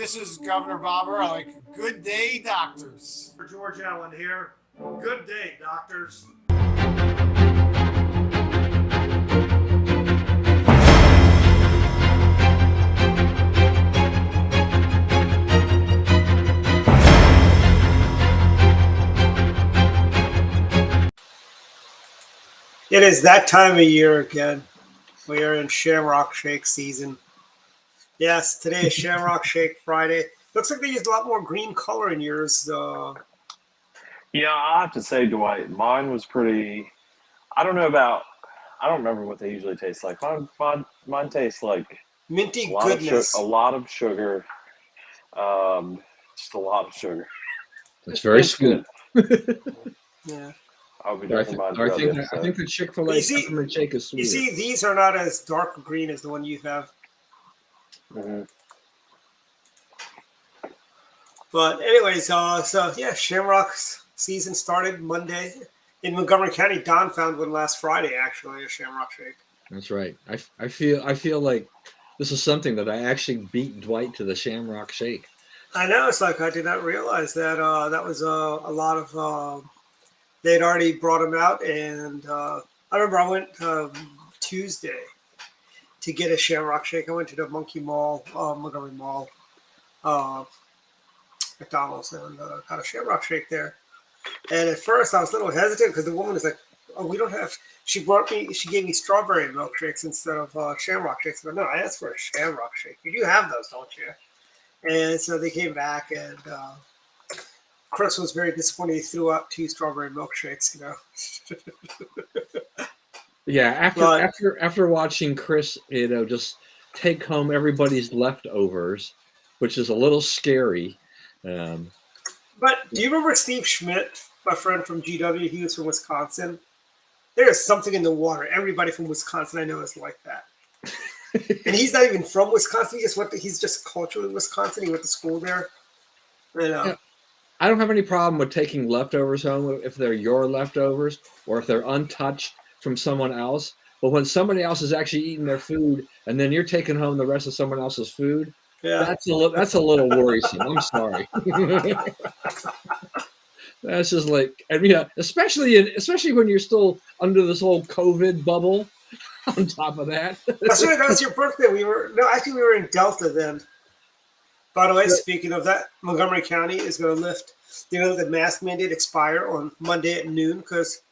This is Governor Bobber. I like good day, doctors. George Allen here. Good day, doctors. It is that time of year again. We are in Shamrock Shake season. Yes, today is Shamrock Shake Friday. Looks like they used a lot more green color in yours. Yeah, I have to say, Dwight, mine was pretty. I don't know about. I don't remember what they usually taste like. Mine tastes like Minty a goodness. lot of sugar. Just a lot of sugar. It's very sweet. Yeah. I'll be I drinking mine throughout the episode. think the Chick-fil-A peppermint shake is sweet. You see, these are not as dark green as the one you have. Mm-hmm. But anyways, Shamrock's season started Monday. In Montgomery County, Don found one last Friday, actually, a Shamrock Shake. That's right. I feel like this is something that I actually beat Dwight to the Shamrock Shake. I know. It's like I did not realize that that was a lot of. They'd already brought him out, and I remember I went Tuesday to get a Shamrock Shake. I went to the Monkey Mall, Montgomery Mall, McDonald's, and got a Shamrock Shake there. And at first, I was a little hesitant because the woman was like, "Oh, we don't have." She gave me strawberry milkshakes instead of Shamrock Shakes. But no, I asked for a Shamrock Shake. You do have those, don't you? And so they came back, and Chris was very disappointed. He threw out 2 strawberry milkshakes, Yeah, after watching Chris, just take home everybody's leftovers, which is a little scary. But do you remember Steve Schmidt, my friend from GW? He was from Wisconsin. There is something in the water. Everybody from Wisconsin I know is like that. And he's not even from Wisconsin. He's just culturally Wisconsin. He went to school there. Yeah. I don't have any problem with taking leftovers home if they're your leftovers or if they're untouched from someone else. But when somebody else is actually eating their food and then you're taking home the rest of someone else's food, that's a little worrisome. I'm sorry. That's just like, especially when you're still under this whole COVID bubble. On top of that, that's right. That was your birthday. We were in Delta then. By the way, speaking of that, Montgomery County is going to lift. The mask mandate expire on Monday at noon because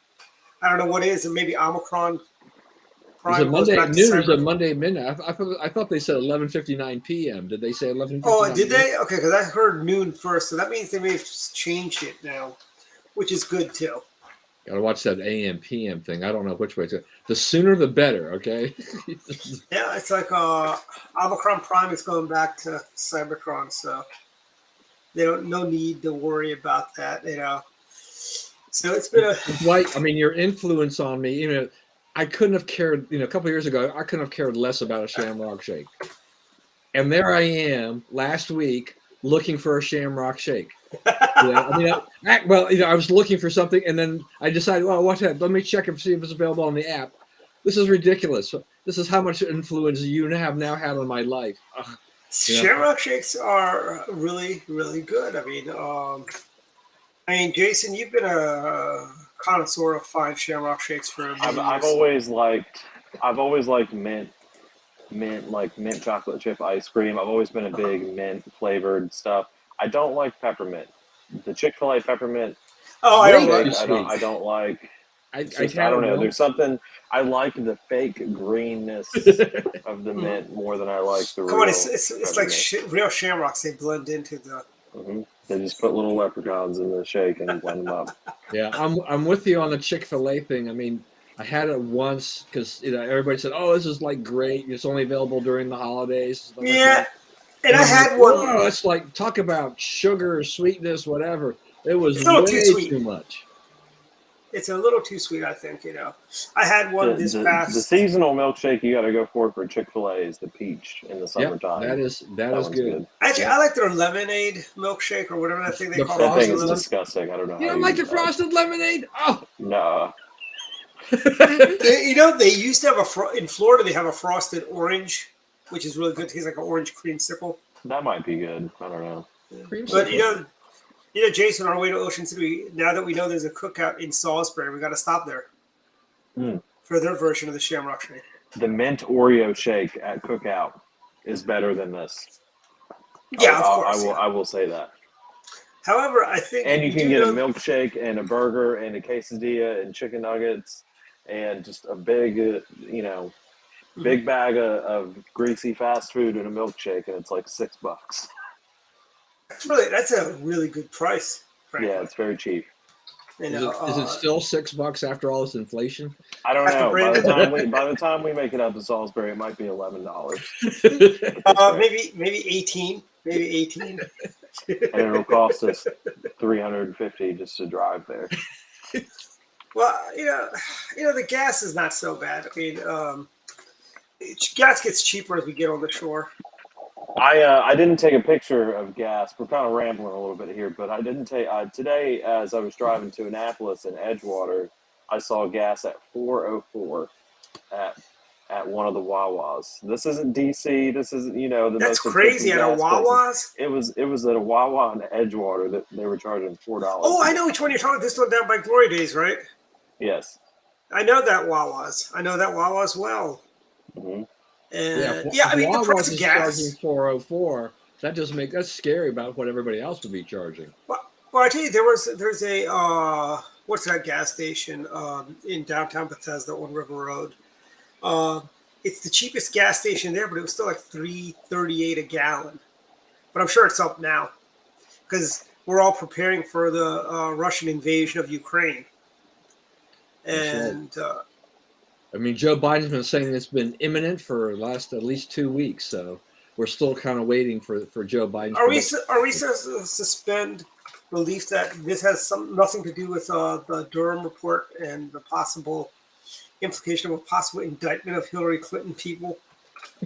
I don't know what it is. Maybe Omicron. Is it Monday at noon or is it Monday at midnight? I thought they said 11:59 p.m. Did they say 11:59? Oh, did they? Okay, because I heard noon first, so that means they may have changed it now, which is good too. Got to watch that AM PM thing. I don't know which way to. The sooner the better. Okay. Yeah, it's like Omicron Prime is going back to Cybertron, so they no need to worry about that. So it's been a Dwight. I mean, your influence on me. I couldn't have cared. A couple of years ago, I couldn't have cared less about a Shamrock Shake, and there I am last week looking for a Shamrock Shake. I was looking for something, and then I decided, well, what's that? Let me check and see if it's available on the app. This is ridiculous. This is how much influence you have now had on my life. Shamrock Shakes are really, really good. I mean, Jason, you've been a connoisseur of fine Shamrock Shakes for many years. I've always liked mint chocolate chip ice cream. I've always been a big mint flavored stuff. I don't like peppermint. The Chick-fil-A peppermint. Oh, I don't like. I don't like. I don't know. There's something. I like the fake greenness of the mint more than I like the real. Come on, it's like real shamrocks. They blend into the. Mm-hmm. They just put little leprechauns in the shake and blend them up. Yeah, I'm with you on the Chick-fil-A thing. I mean, I had it once because everybody said, "Oh, this is like great. It's only available during the holidays." Yeah. And I had one. Oh, it's like talk about sugar, sweetness, whatever. It was way too much. It's a little too sweet, I think. I had one the seasonal milkshake you got to go for Chick-fil-A is the peach in the summertime. That is good. Actually, I like their lemonade milkshake or whatever that thing they call it. That thing is disgusting. I don't know. You don't like the frosted lemonade? Oh no. They used to have in Florida. They have a frosted orange, which is really good. It tastes like an orange creamsicle. That might be good. I don't know. But Jason, on our way to Ocean City, now that we know there's a cookout in Salisbury, we got to stop there for their version of the Shamrock Shake. The mint Oreo shake at Cookout is better than this. Yeah, of course. I will say that. However, I think, and you can get a milkshake and a burger and a quesadilla and chicken nuggets and just a big, big bag of greasy fast food and a milkshake, and it's like $6. That's a really good price. Frankly. Yeah, it's very cheap. Is it still $6 after all this inflation? I don't know. By the time we make it out to Salisbury, it might be $11. Maybe 18. Maybe 18. And it'll cost us $350 just to drive there. Well, the gas is not so bad. I mean, gas gets cheaper as we get on the shore. I didn't take a picture of gas. We're kind of rambling a little bit here, but I didn't take today as I was driving to Annapolis and Edgewater. I saw gas at $4.04 at one of the Wawas. This isn't DC. This isn't the That's most crazy at a Wawa's. It was at a Wawa in Edgewater that they were charging $4. Oh, I know which one you're talking. This one down by Glory Days, right? Yes. I know that Wawa's. I know that Wawa's well. Mm-hmm. And I mean the price of gas. $4.04. That's scary about what everybody else would be charging. Well, I tell you, there's a what's that gas station in downtown Bethesda on River Road. It's the cheapest gas station there, but it was still like $3.38 a gallon. But I'm sure it's up now because we're all preparing for the Russian invasion of Ukraine. And I mean, Joe Biden's been saying it's been imminent for the last at least 2 weeks, so we're still kind of waiting for Joe Biden. Are we supposed to suspend belief that this has nothing to do with the Durham report and the possible implication of a possible indictment of Hillary Clinton people?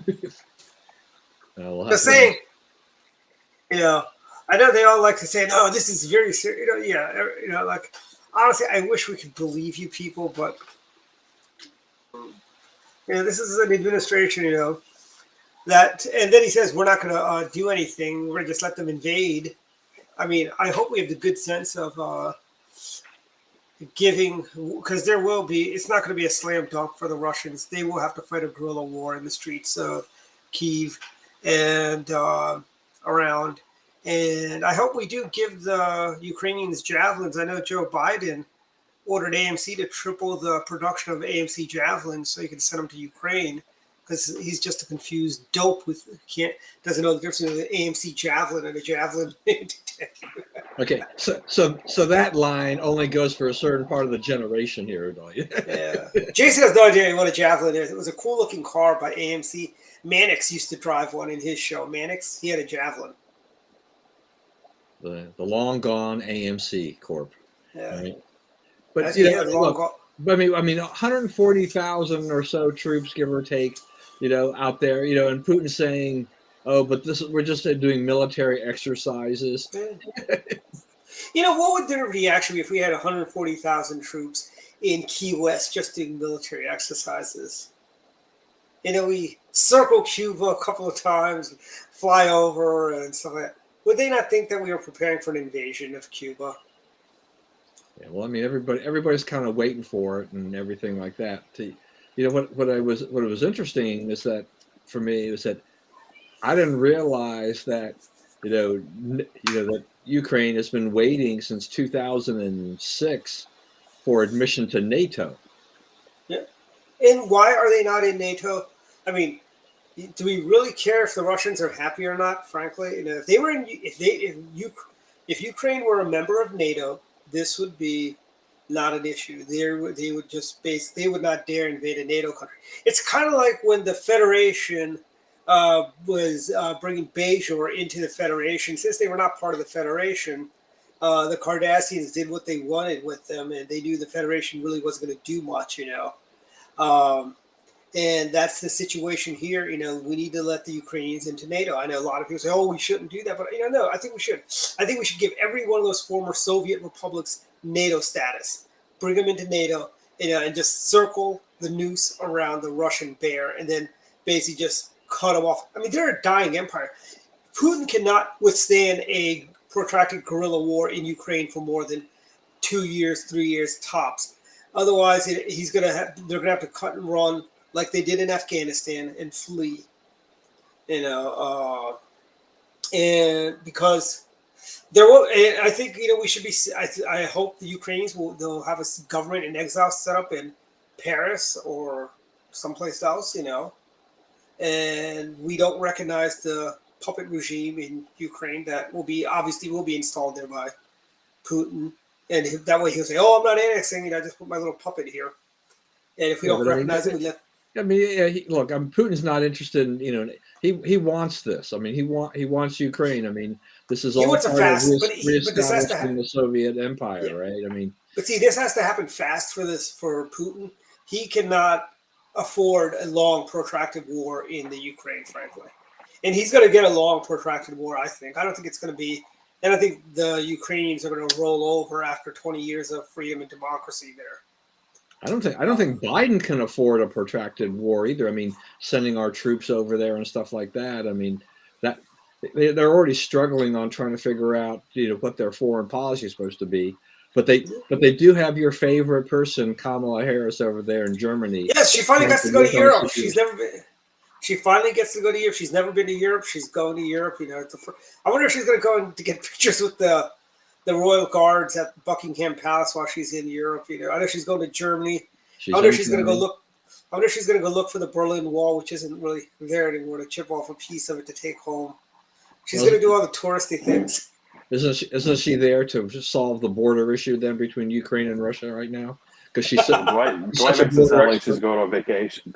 Just saying. I know they all like to say, "No, this is very serious." Like honestly, I wish we could believe you people, but this is an administration, that, and then he says we're not going to do anything. We're going to just let them invade. I mean, I hope we have the good sense of giving, because there will be. It's not going to be a slam dunk for the Russians. They will have to fight a guerrilla war in the streets of Kyiv and around. And I hope we do give the Ukrainians javelins. I know Joe Biden ordered AMC to triple the production of AMC javelins so he can send them to Ukraine, because he's just a confused dope doesn't know the difference between an AMC javelin and a javelin. Okay, so that line only goes for a certain part of the generation here, don't you? Yeah. Jason has no idea what a javelin is. It was a cool looking car by AMC. Mannix used to drive one in his show. Mannix, he had a javelin. The long gone AMC Corp. Yeah. Right? But I mean, 140,000 or so troops, give or take, out there, and Putin saying, "Oh, but we're just doing military exercises." What would their reaction be if we had 140,000 troops in Key West just doing military exercises? We circle Cuba a couple of times, fly over and stuff like that. Would they not think that we were preparing for an invasion of Cuba? Yeah, well, I mean, everybody's kind of waiting for it and everything like that. What was interesting is that for me was that I didn't realize that that Ukraine has been waiting since 2006 for admission to NATO. Yeah, and why are they not in NATO? I mean, do we really care if the Russians are happy or not? Frankly, if they were if Ukraine were a member of NATO, this would be not an issue. They would not dare invade a NATO country. It's kind of like when the Federation was bringing Bajor into the Federation. Since they were not part of the Federation, the Cardassians did what they wanted with them, and they knew the Federation really wasn't going to do much, And that's the situation here. We need to let the Ukrainians into NATO. I know a lot of people say, "Oh, we shouldn't do that," but no, I think we should. I think we should give every one of those former Soviet republics NATO status, bring them into NATO, and just circle the noose around the Russian bear, and then basically just cut them off. I mean, they're a dying empire. Putin cannot withstand a protracted guerrilla war in Ukraine for more than 2 years, 3 years tops. Otherwise, they're gonna have to cut and run like they did in Afghanistan and flee. And because there will, and I think we should be. I hope the Ukrainians they'll have a government in exile set up in Paris or someplace else, and we don't recognize the puppet regime in Ukraine that will be installed there by Putin, and that way he'll say, "Oh, I'm not annexing it. I just put my little puppet here." And if we don't recognize it, we let. I mean, look, Putin's not interested in, he wants this. I mean, he wants Ukraine. I mean, this is all part of reestablishing the Soviet Empire, right? I mean, but see, this has to happen fast for Putin. He cannot afford a long, protracted war in the Ukraine, frankly, and he's going to get a long, protracted war. I think. I don't think it's going to be, and I think the Ukrainians are going to roll over after 20 years of freedom and democracy there. I don't think Biden can afford a protracted war either. I mean, sending our troops over there and stuff like that. I mean, that they're already struggling on trying to figure out, what their foreign policy is supposed to be. But they do have your favorite person, Kamala Harris, over there in Germany. Yes, she finally gets to go to Europe. She finally gets to go to Europe. She's never been to Europe. She's going to Europe. I wonder if she's going to go to get pictures with the royal guards at Buckingham Palace while she's in Europe. I know she's going to Germany. I wonder if she's going to go look. I wonder if she's going to go look for the Berlin Wall, which isn't really there anymore, to chip off a piece of it to take home. She's going to do all the touristy things. Isn't she there to just solve the border issue then between Ukraine and Russia right now? Because she's Dwight makes it sound like she's going on vacation.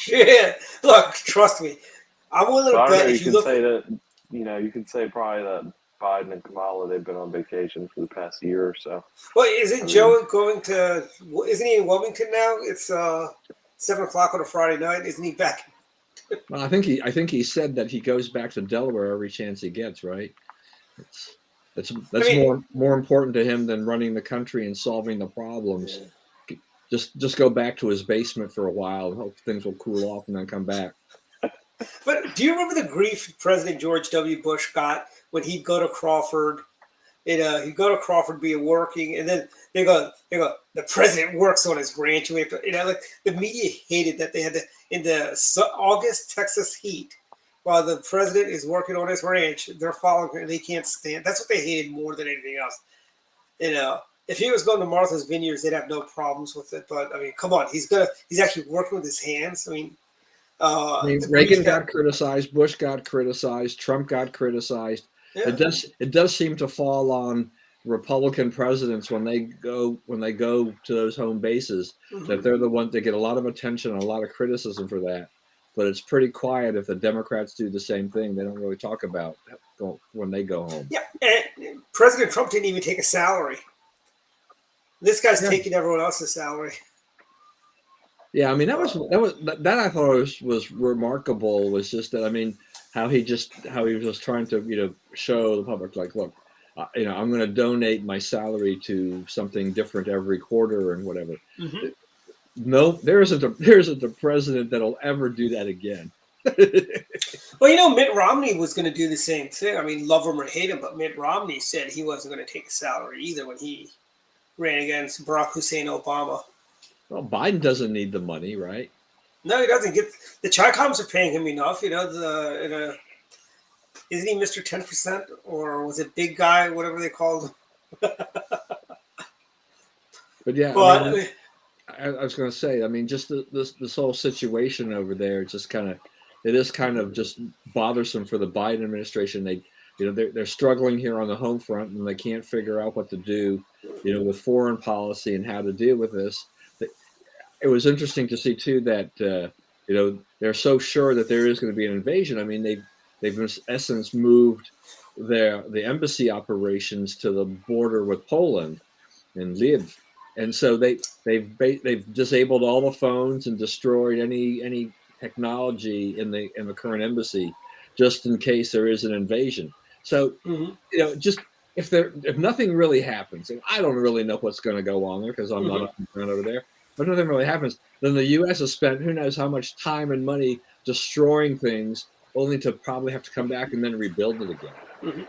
Yeah, look, trust me, I'm willing to bet. You can say that. You can say probably that Biden and Kamala, they've been on vacation for the past year or so. Well, isn't Joe going to? Isn't he in Wilmington now? It's 7:00 on a Friday night. Isn't he back? Well, I think he said that he goes back to Delaware every chance he gets. Right. That's more important to him than running the country and solving the problems. Yeah. Just go back to his basement for a while and hope things will cool off and then come back. But do you remember the grief President George W. Bush got when he'd go to Crawford? He'd go to Crawford, be working, and then they go, the president works on his ranch. Like the media hated that they had to, in the August Texas heat, while the president is working on his ranch, they're following him. They can't stand. That's what they hated more than anything else. If he was going to Martha's Vineyards, they'd have no problems with it. But I mean, come on, he's actually working with his hands. I mean, Reagan got criticized, Bush got criticized, Trump got criticized. Yeah. It does seem to fall on Republican presidents when they go to those home bases, that they're the ones that get a lot of attention and a lot of criticism for that. But it's pretty quiet if the Democrats do the same thing. They don't really talk about when they go home. Yeah, and President Trump didn't even take a salary. This guy's taking everyone else's salary. Yeah, I mean that I thought was remarkable. Was just that, I mean, how he was just trying to show the public, like, look, I'm going to donate my salary to something different every quarter and whatever. Mm-hmm. No, there isn't a president that'll ever do that again. Well, Mitt Romney was going to do the same thing. I mean, love him or hate him, but Mitt Romney said he wasn't going to take a salary either when he ran against Barack Hussein Obama. Well, Biden doesn't need the money, right? No, he doesn't. The Chi-Coms are paying him enough. Isn't he Mr. 10%, or was it Big Guy, whatever they called him? But yeah, I was going to say, I mean, just this whole situation over there, it is kind of just bothersome for the Biden administration. They're struggling here on the home front, and they can't figure out what to do, with foreign policy and how to deal with this. It was interesting to see too that they're so sure that there is going to be an invasion. I mean, they've in essence moved the embassy operations to the border with Poland and Lviv. And so they've disabled all the phones and destroyed any technology in the current embassy, just in case there is an invasion. So just if nothing really happens, and I don't really know what's going to go on there because I'm not up and down over there, but nothing really happens, then the U.S. has spent who knows how much time and money destroying things only to probably have to come back and then rebuild it again.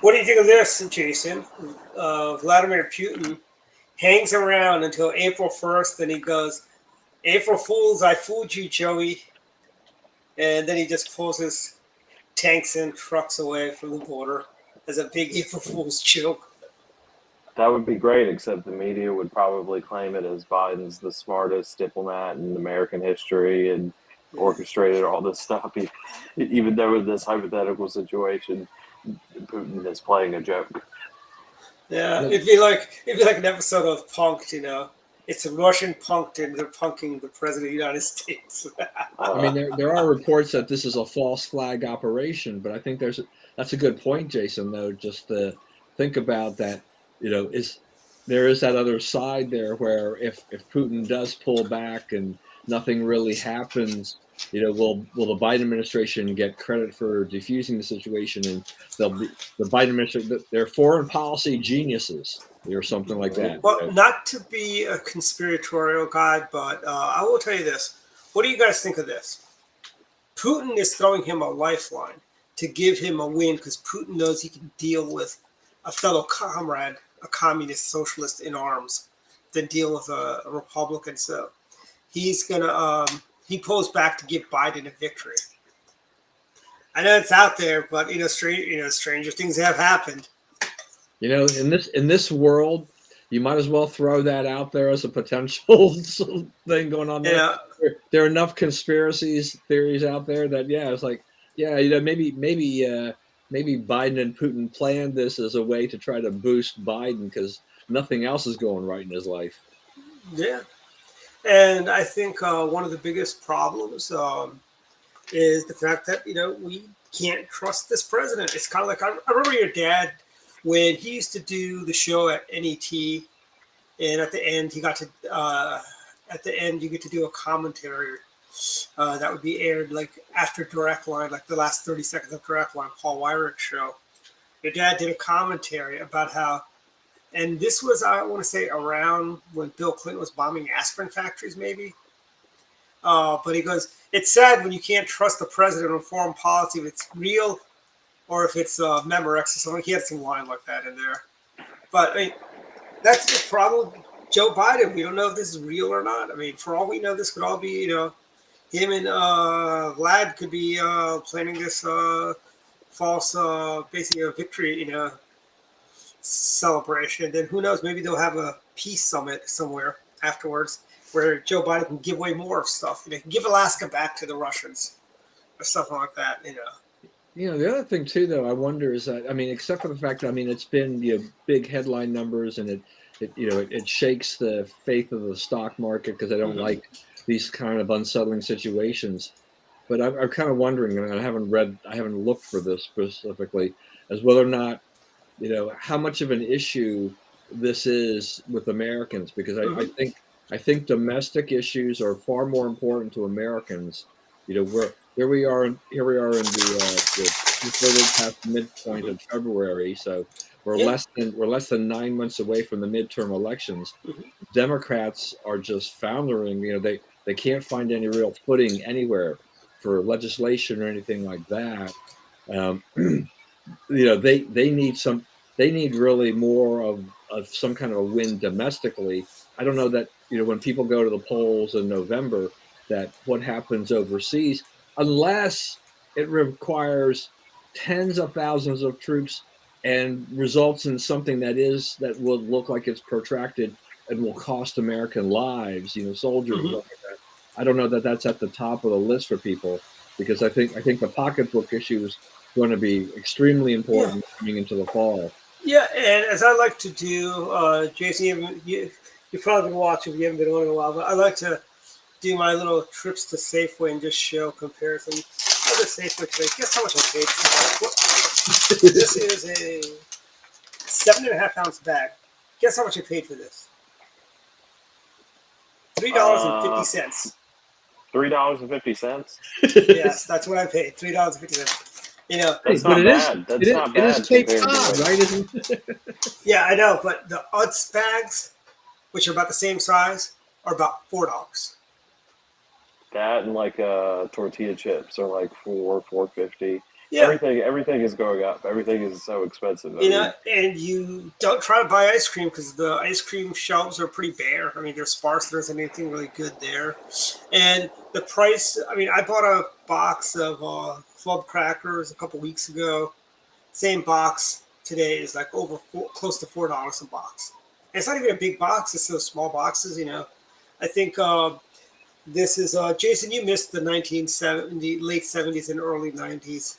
What do you think of this, Jason? Vladimir Putin hangs around until April 1st, then he goes, April Fools, I fooled you, Joey. And then he just pulls his tanks and trucks away from the border as a big April Fool's joke. That would be great, except the media would probably claim it as Biden's the smartest diplomat in American history and orchestrated all this stuff. Even though in this hypothetical situation, Putin is playing a joke. Yeah, it'd be like an episode of Punked, you know. It's a Russian punked and they're punking the president of the United States. I mean, there are reports that this is a false flag operation, but I think that's a good point, Jason. Though, just to think about that, you know, there is that other side there where if Putin does pull back and nothing really happens, you know, will the Biden administration get credit for defusing the situation? And they'll be the Biden administration, they're foreign policy geniuses or something like that. Well, not to be a conspiratorial guy, but I will tell you this. What do you guys think of this? Putin is throwing him a lifeline to give him a win because Putin knows he can deal with a fellow comrade, a communist socialist in arms, than deal with a Republican. So he's gonna he pulls back to give Biden a victory. I know it's out there, but stranger things have happened. You know, in this world, you might as well throw that out there as a potential thing going on there. Yeah. There are enough conspiracies theories out there that it's like, you know, maybe Biden and Putin planned this as a way to try to boost Biden because nothing else is going right in his life. Yeah. And I think one of the biggest problems is the fact that, you know, we can't trust this president. It's kind of like I remember your dad when he used to do the show at NET, and at the end you get to do a commentary that would be aired like after Direct Line, like the last 30 seconds of Direct Line, Paul Weyrich show. Your dad did a commentary about how, and this was, I want to say, around when Bill Clinton was bombing aspirin factories, maybe. But he goes, it's sad when you can't trust the president on foreign policy if it's real or if it's Memorex or something. He had some line like that in there. But, I mean, that's the problem with Joe Biden. We don't know if this is real or not. I mean, for all we know, this could all be, you know, him and Vlad could be planning this false, basically a victory, you know, celebration. Then who knows? Maybe they'll have a peace summit somewhere afterwards where Joe Biden can give away more stuff. You know, give Alaska back to the Russians or something like that. You know. You know, the other thing too, though, I wonder is that, I mean, except for the fact that, I mean, it's been, you know, big headline numbers and it shakes the faith of the stock market because I don't like these kind of unsettling situations. But I'm kind of wondering, and I haven't looked for this specifically, as whether or not, you know, how much of an issue this is with Americans, because I think domestic issues are far more important to Americans. You know, here we are in the past midpoint of February, so we're less than 9 months away from the midterm elections. Democrats are just floundering. You know, they can't find any real footing anywhere for legislation or anything like that. You know, they need really more of some kind of a win domestically. I don't know that, you know, when people go to the polls in November, that what happens overseas, unless it requires tens of thousands of troops and results in something that will look like it's protracted and will cost American lives, you know, soldiers. Like that. I don't know that that's at the top of the list for people, because I think the pocketbook issue is going to be extremely important coming into the fall. Yeah, and as I like to do, Jason, you've probably been watching, you haven't been on in a while, but I like to do my little trips to Safeway and just show comparison. Other Safeway today. Guess how much I paid for it? This is a 7.5 ounce bag. Guess how much I paid for this? $3.50. $3.50. Yes, that's what I paid. $3.50. You know, That's not bad. That's not bad. It is Cape compared to Cod, what- right? Isn't it? yeah, I know, but the Utz bags, which are about the same size, are about $4. that and like tortilla chips are like $4.50. Yeah. Everything is going up. Everything is so expensive. You know, and you don't try to buy ice cream because the ice cream shelves are pretty bare. I mean, they're sparse. There isn't anything really good there. And the price, I mean, I bought a box of Club Crackers a couple weeks ago. Same box today is like close to $4 a box. And it's not even a big box. It's those small boxes, you know. I think this is, Jason, you missed the late 70s and early 90s.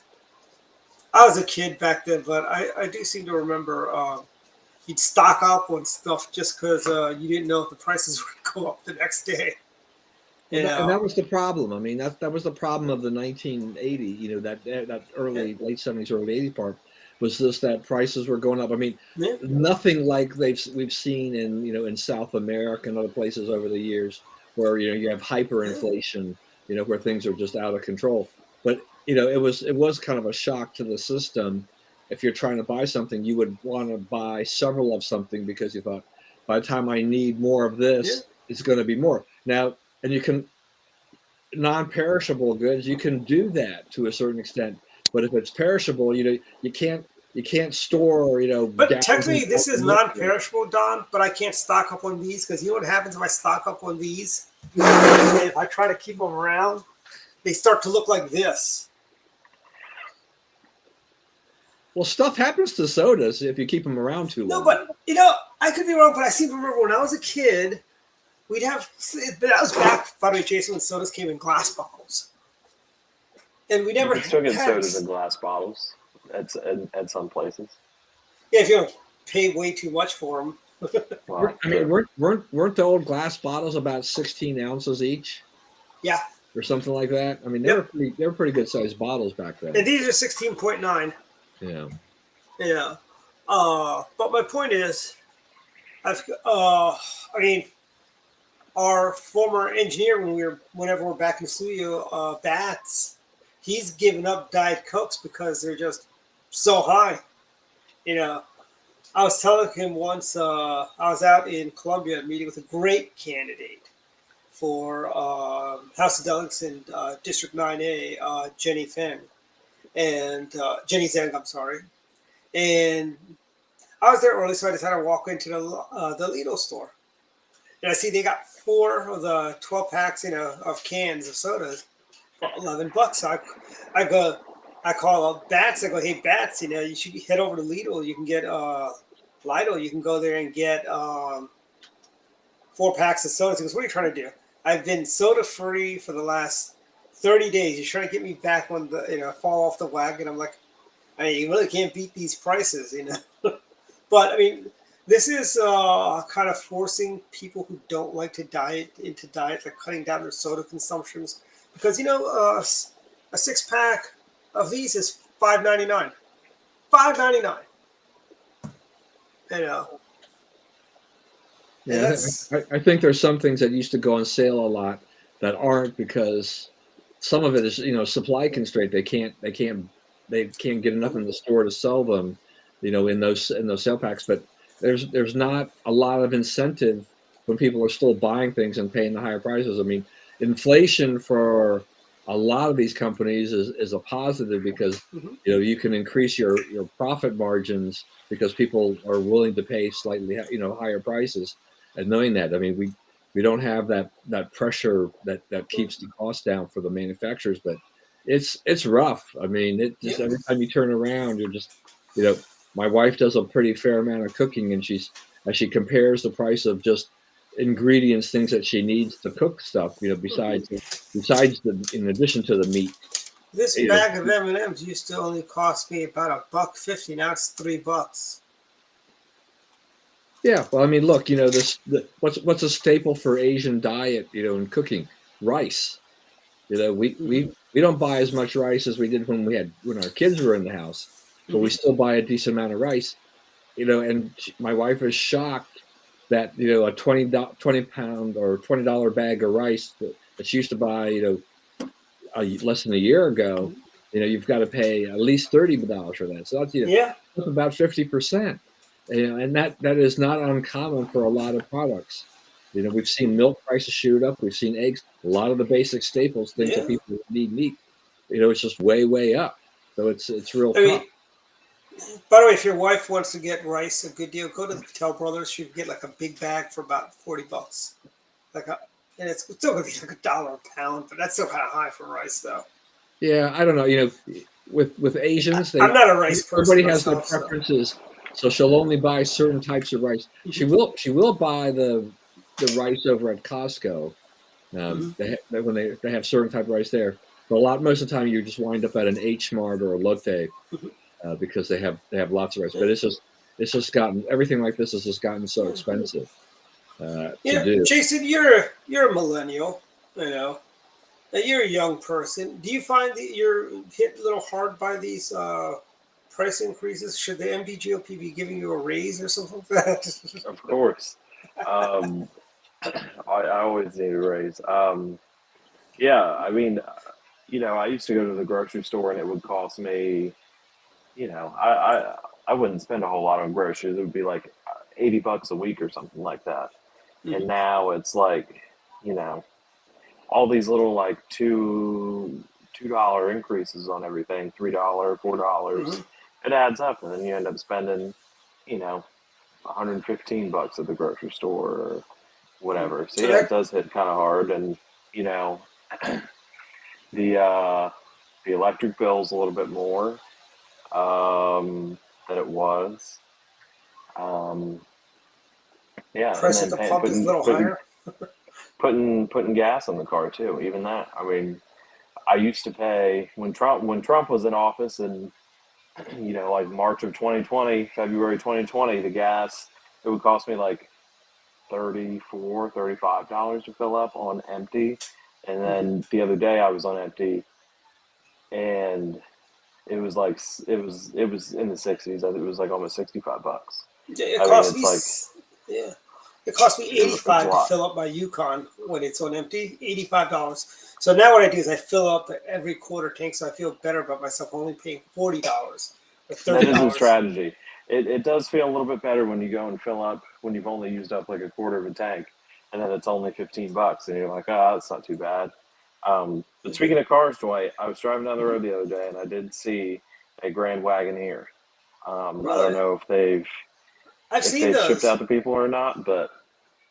I was a kid back then, but I do seem to remember you'd stock up on stuff just because you didn't know if the prices would go up the next day. And that was the problem. I mean, that was the problem of the 1980, you know, that early, late 70s, early 80s part was just that prices were going up. I mean, nothing like we've seen in South America and other places over the years where, you know, you have hyperinflation, you know, where things are just out of control. But you know, it was kind of a shock to the system. If you're trying to buy something, you would want to buy several of something because you thought, by the time I need more of this, it's going to be more. Now, and you can, non-perishable goods, you can do that to a certain extent. But if it's perishable, you know, you can't store, you know. But technically, this is non-perishable, Don. But I can't stock up on these because you know what happens if I stock up on these? And if I try to keep them around, they start to look like this. Well, stuff happens to sodas if you keep them around too long. No, but, you know, I could be wrong, but I seem to remember when I was a kid, we'd have, that was back, by the way, Jason, when sodas came in glass bottles. And we never you can still get sodas in glass bottles at some places. Yeah, if you don't pay way too much for them. Well, I mean, weren't the old glass bottles about 16 ounces each? Yeah. Or something like that? I mean, they were pretty good sized bottles back then. And these are 16.9. Yeah. Yeah. But my point is, I mean, our former engineer, whenever we're back in the studio, Bats, he's given up Diet Cokes because they're just so high. You know, I was telling him once, I was out in Columbia meeting with a great candidate for House of Delegates in District 9A, Jenny Feng. And Jenny Zhang, I'm sorry. And I was there early, so I decided to walk into the Lidl store. And I see they got 4 of the 12 packs, you know, of cans of sodas for $11. So I call up Bats. I go, hey, Bats, you know, you should head over to Lidl. You can get Lidl. You can go there and get 4 packs of sodas. He goes, what are you trying to do? I've been soda free for the last 30 days. You're trying to get me back when fall off the wagon. I'm like, I mean, you really can't beat these prices, you know. But I mean, this is kind of forcing people who don't like to diet into diet, like cutting down their soda consumptions, because you know, a 6-pack of these is $5.99. $5.99. You know. Yeah, I think there's some things that used to go on sale a lot that aren't because some of it is, you know, supply constraint. They can't get enough in the store to sell them, you know, in those sale packs. But there's not a lot of incentive when people are still buying things and paying the higher prices. I mean, inflation for a lot of these companies is a positive because you know you can increase your profit margins because people are willing to pay slightly, you know, higher prices. And knowing that, I mean, we don't have that pressure that keeps the cost down for the manufacturers, but it's rough. I mean, every time you turn around, you're just, you know, my wife does a pretty fair amount of cooking, and as she compares the price of just ingredients, things that she needs to cook stuff, you know, besides in addition to the meat. This bag of M&Ms used to only cost me about $1.50. Now it's $3. Yeah, well, I mean, look, you know, what's a staple for Asian diet, you know, in cooking? Rice. You know, we don't buy as much rice as we did when our kids were in the house, but we still buy a decent amount of rice. You know, and my wife is shocked that, you know, a 20 pound or $20 bag of rice that she used to buy, you know, less than a year ago, you know, you've got to pay at least $30 for that. So that's, you know, that's about 50%. You know, and that is not uncommon for a lot of products. You know, we've seen milk prices shoot up. We've seen eggs. A lot of the basic staples, things Yeah. that people need meat. You know, it's just way up. So it's real I mean, tough. by the way, if your wife wants to get rice, a good deal, go to the Patel Brothers. You can get like a big bag for about $40. And it's still gonna be like $1 a pound, but that's still kind of high for rice, though. Yeah, I don't know. You know, with Asians, I'm not a rice person. everybody has their myself, so. preferences. So she'll only buy certain types of rice. She will buy the rice over at Costco. When they have certain type of rice there, but most of the time you just wind up at an H Mart or a Lotte because they have lots of rice. But it's just gotten, everything like this has just gotten so expensive to do. Jason, you're a millennial, you know. You're a young person. Do you find that you're hit a little hard by these price increases? Should the MVGOP be giving you a raise or something like that? Of course. I always need a raise. Yeah, I mean, you know, I used to go to the grocery store and it would cost me, you know, I wouldn't spend a whole lot on groceries. It would be like $80 a week or something like that. And now it's like, you know, all these little like $2 increases on everything, $3, $4. It adds up, and then you end up spending, you know, $115 at the grocery store or whatever. So yeah, it does hit kind of hard, and you know, the electric bill's a little bit more than it was. Yeah, Price at the pump is a little higher. Putting gas in the car too. Even that. I mean, I used to pay when Trump was in office, and you know, like March of 2020, February 2020, the gas, it would cost me like $34, $35 to fill up on empty. And then the other day I was on empty, and it was like it was in the 60s. It was like almost $65. Yeah, it cost me $85 to fill up my Yukon when it's on empty. $85. So now what I do is I fill up every quarter tank, so I feel better about myself only paying $40 or $30. That is a strategy. It does feel a little bit better when you go and fill up when you've only used up like a quarter of a tank, and then it's only $15, and you're like, oh, that's not too bad. But speaking of cars, Dwight, I was driving down the road the other day, and I did see a Grand Wagoneer. I don't know if they've shipped out to people or not, but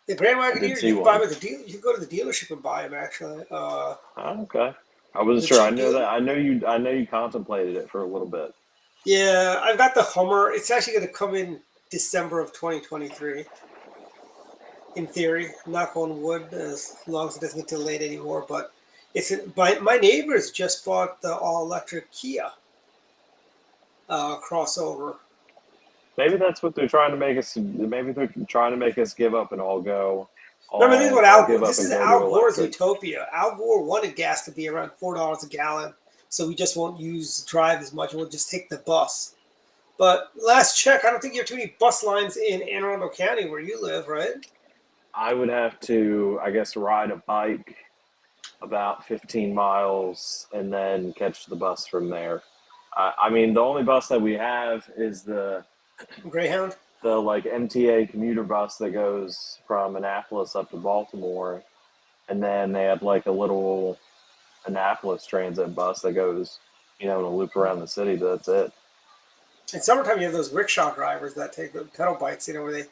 the Grand Wagoneer you can buy with the deal. You can go to the dealership and buy them. Actually, okay. I wasn't sure. I know that. I know you contemplated it for a little bit. Yeah, I've got the Hummer. It's actually going to come in December of 2023. In theory, knock on wood, as long as it doesn't get delayed anymore. But my neighbors just bought the all-electric Kia crossover. Maybe that's what they're trying to make us. Maybe they're trying to make us give up and all go. Remember, this is what Al Gore. This is Al Gore's utopia. Al Gore wanted gas to be around $4 a gallon, so we just won't drive as much. We'll just take the bus. But last check, I don't think you have too many bus lines in Anne Arundel County where you live, right? I would have to, I guess, ride a bike about 15 miles and then catch the bus from there. I mean, the only bus that we have is the Greyhound? The like MTA commuter bus that goes from Annapolis up to Baltimore. And then they have like a little Annapolis transit bus that goes, you know, in a loop around the city, but that's it. In summertime, you have those rickshaw drivers that take the pedal bikes, you know, where they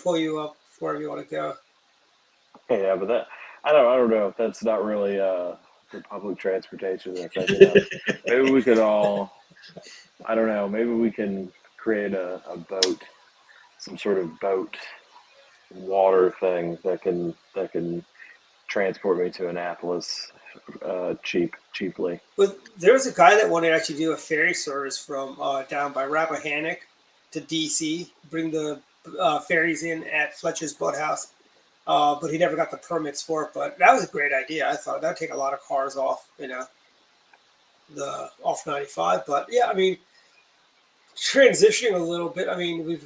pull you up wherever you want to go. Yeah, but that I don't know if that's not really the public transportation they're thinking of. Maybe we could all, I don't know, maybe we can create a boat, some sort of boat water thing that can transport me to Annapolis cheaply. Well, there was a guy that wanted to actually do a ferry service from down by Rappahannock to DC, bring the ferries in at Fletcher's Boathouse, but he never got the permits for it. But that was a great idea. I thought that'd take a lot of cars off, you know, off 95. But yeah, I mean, transitioning a little bit. I mean, we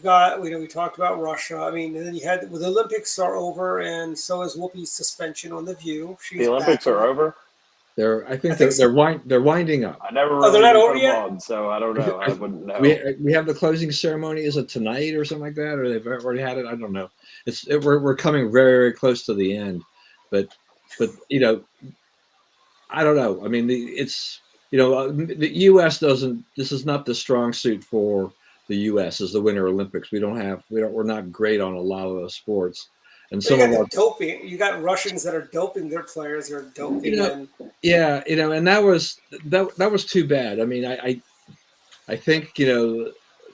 talked about Russia. I mean, and then you had the Olympics are over, and so is Whoopi's suspension on The View. The Olympics are over. I think they're winding up. I never really they're not over yet? on, so I don't know. I wouldn't know. We have the closing ceremony. Is it tonight or something like that, or they've already had it? I don't know. we're coming very, very close to the end, but I don't know. I mean, the U.S. doesn't. This is not the strong suit for the U.S. as the Winter Olympics. We're not great on a lot of those sports, and So you some of got our the doping. You got Russians that are doping their players. Who are doping. And yeah, and that was too bad. I mean, I think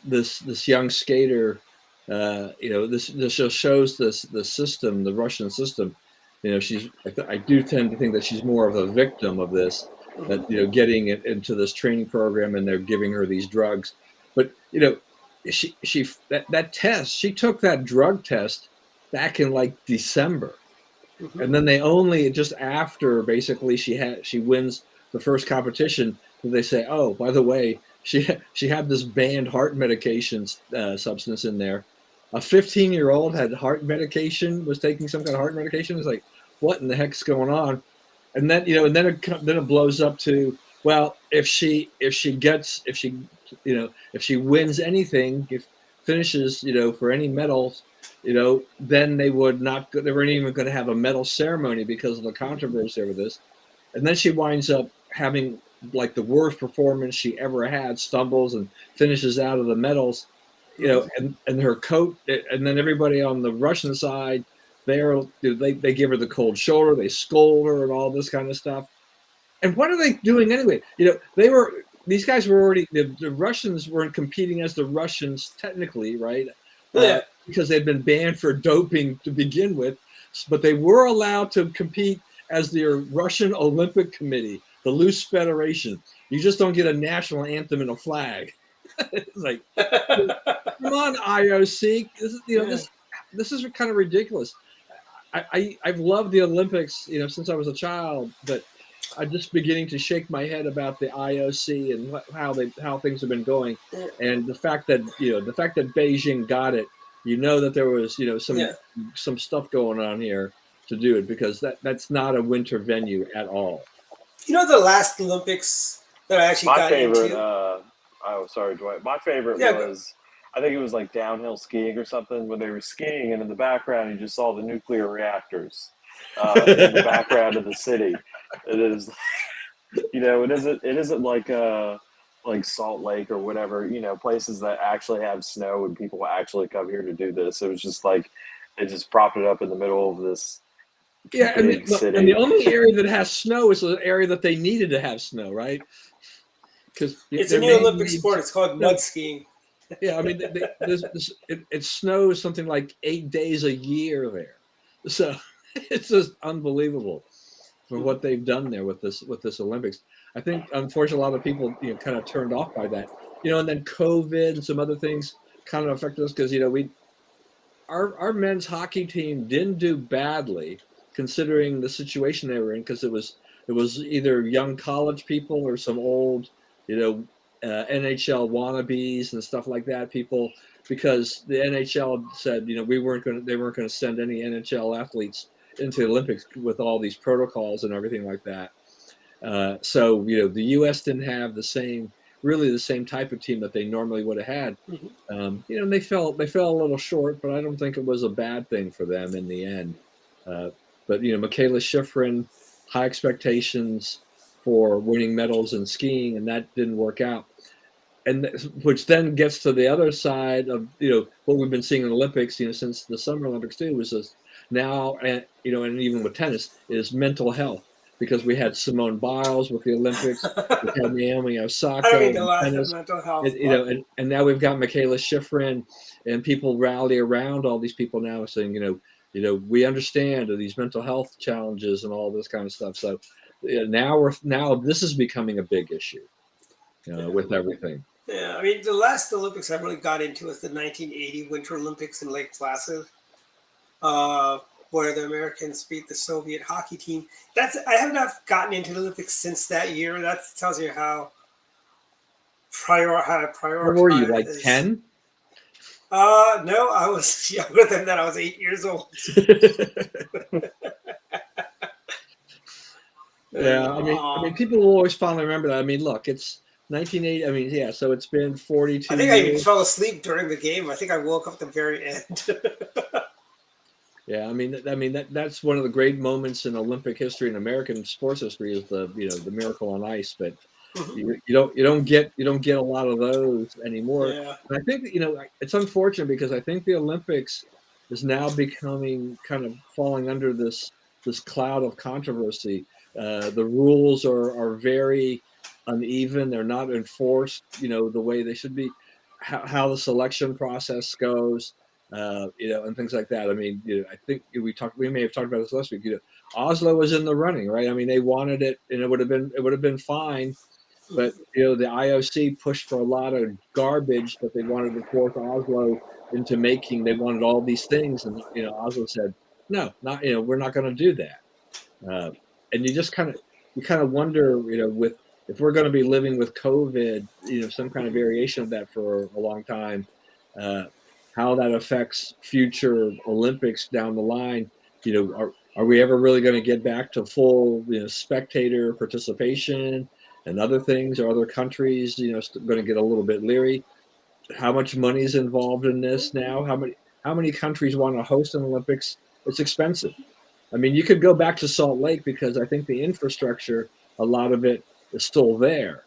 this young skater, this just shows the system, the Russian system. I do tend to think that she's more of a victim of this, that getting it into this training program and they're giving her these drugs, but that test, she took that drug test back in like December, and then they only just after basically she wins the first competition, they say, oh, by the way, she had this banned heart medication substance in there. A 15-year-old had heart medication, was taking some kind of heart medication. It's like, what in the heck's going on? And then then it blows up to, well, if she wins anything, if finishes for any medals, then they weren't even going to have a medal ceremony because of the controversy over this. And then she winds up having like the worst performance she ever had, stumbles and finishes out of the medals, and her coach, and then everybody on the Russian side, they give her the cold shoulder, they scold her and all this kind of stuff. And what are they doing anyway? These guys were already, the Russians weren't competing as the Russians technically, right? Yeah. Because they'd been banned for doping to begin with, but they were allowed to compete as the Russian Olympic Committee, the loose federation. You just don't get a national anthem and a flag. It's like, come on, IOC. This is kind of ridiculous. I've loved the Olympics, since I was a child, but I'm just beginning to shake my head about the IOC and how things have been going, and the fact that Beijing got it. That there was some stuff going on here to do it, because that's not a winter venue at all. The last Olympics that I actually got into. Sorry, Dwight. My favorite was, I think it was like downhill skiing or something, when they were skiing and in the background you just saw the nuclear reactors in the background of the city. It is, it isn't like Salt Lake or whatever, places that actually have snow and people actually come here to do this. It was just like they just propped it up in the middle of this big city. And the only area that has snow is the area that they needed to have snow, right? Because it's a new Olympic sport. It's called mud skiing. Yeah, I mean, it snows something like 8 days a year there, so it's just unbelievable for what they've done there with this Olympics. I think, unfortunately, a lot of people kind of turned off by that, and then COVID and some other things kind of affected us, because our men's hockey team didn't do badly considering the situation they were in, because it was either young college people or some old NHL wannabes and stuff like that, people, because the NHL said they weren't going to send any NHL athletes into the Olympics with all these protocols and everything like that. So the U.S. didn't have the same type of team that they normally would have had. And they fell a little short, but I don't think it was a bad thing for them in the end. But Michaela Schifrin, high expectations for winning medals in skiing, and that didn't work out. And which then gets to the other side of what we've been seeing in the Olympics, since the Summer Olympics too, was this now, and even with tennis, is mental health. Because we had Simone Biles with the Olympics, we had Naomi Osaka, tennis, mental health, and now we've got Michaela Schifrin, and people rally around all these people now saying, we understand these mental health challenges and all this kind of stuff. So now this is becoming a big issue, with everything. Yeah, I mean, the last Olympics I really got into was the 1980 Winter Olympics in Lake Placid, where the Americans beat the Soviet hockey team. I have not gotten into the Olympics since that year. That tells you how prioritize. Where were you, like 10? No, I was younger than that. I was 8 years old. Yeah, I mean, people will always fondly remember that. I mean, look, it's 1980. I mean, yeah, so it's been 42 I think years. I even fell asleep during the game. I think I woke up at the very end. Yeah, that's one of the great moments in Olympic history and American sports history is the miracle on ice. But Mhm. you don't get a lot of those anymore. Yeah. And I think that, it's unfortunate because I think the Olympics is now becoming kind of falling under this cloud of controversy. The rules are very uneven. They're not enforced, the way they should be. How the selection process goes, and things like that. I mean, I think we may have talked about this last week. Oslo was in the running, right? I mean, they wanted it, and it would have been fine, but the IOC pushed for a lot of garbage that they wanted to force Oslo into making. They wanted all these things, and Oslo said, no, not we're not going to do that. And you kind of wonder, with if we're going to be living with COVID, some kind of variation of that for a long time, uh, how that affects future Olympics down the line. Are we ever really going to get back to full spectator participation and other things? Are other countries going to get a little bit leery? How much money is involved in this now? How many countries want to host an Olympics? It's expensive. I mean, you could go back to Salt Lake because I think the infrastructure, a lot of it is still there,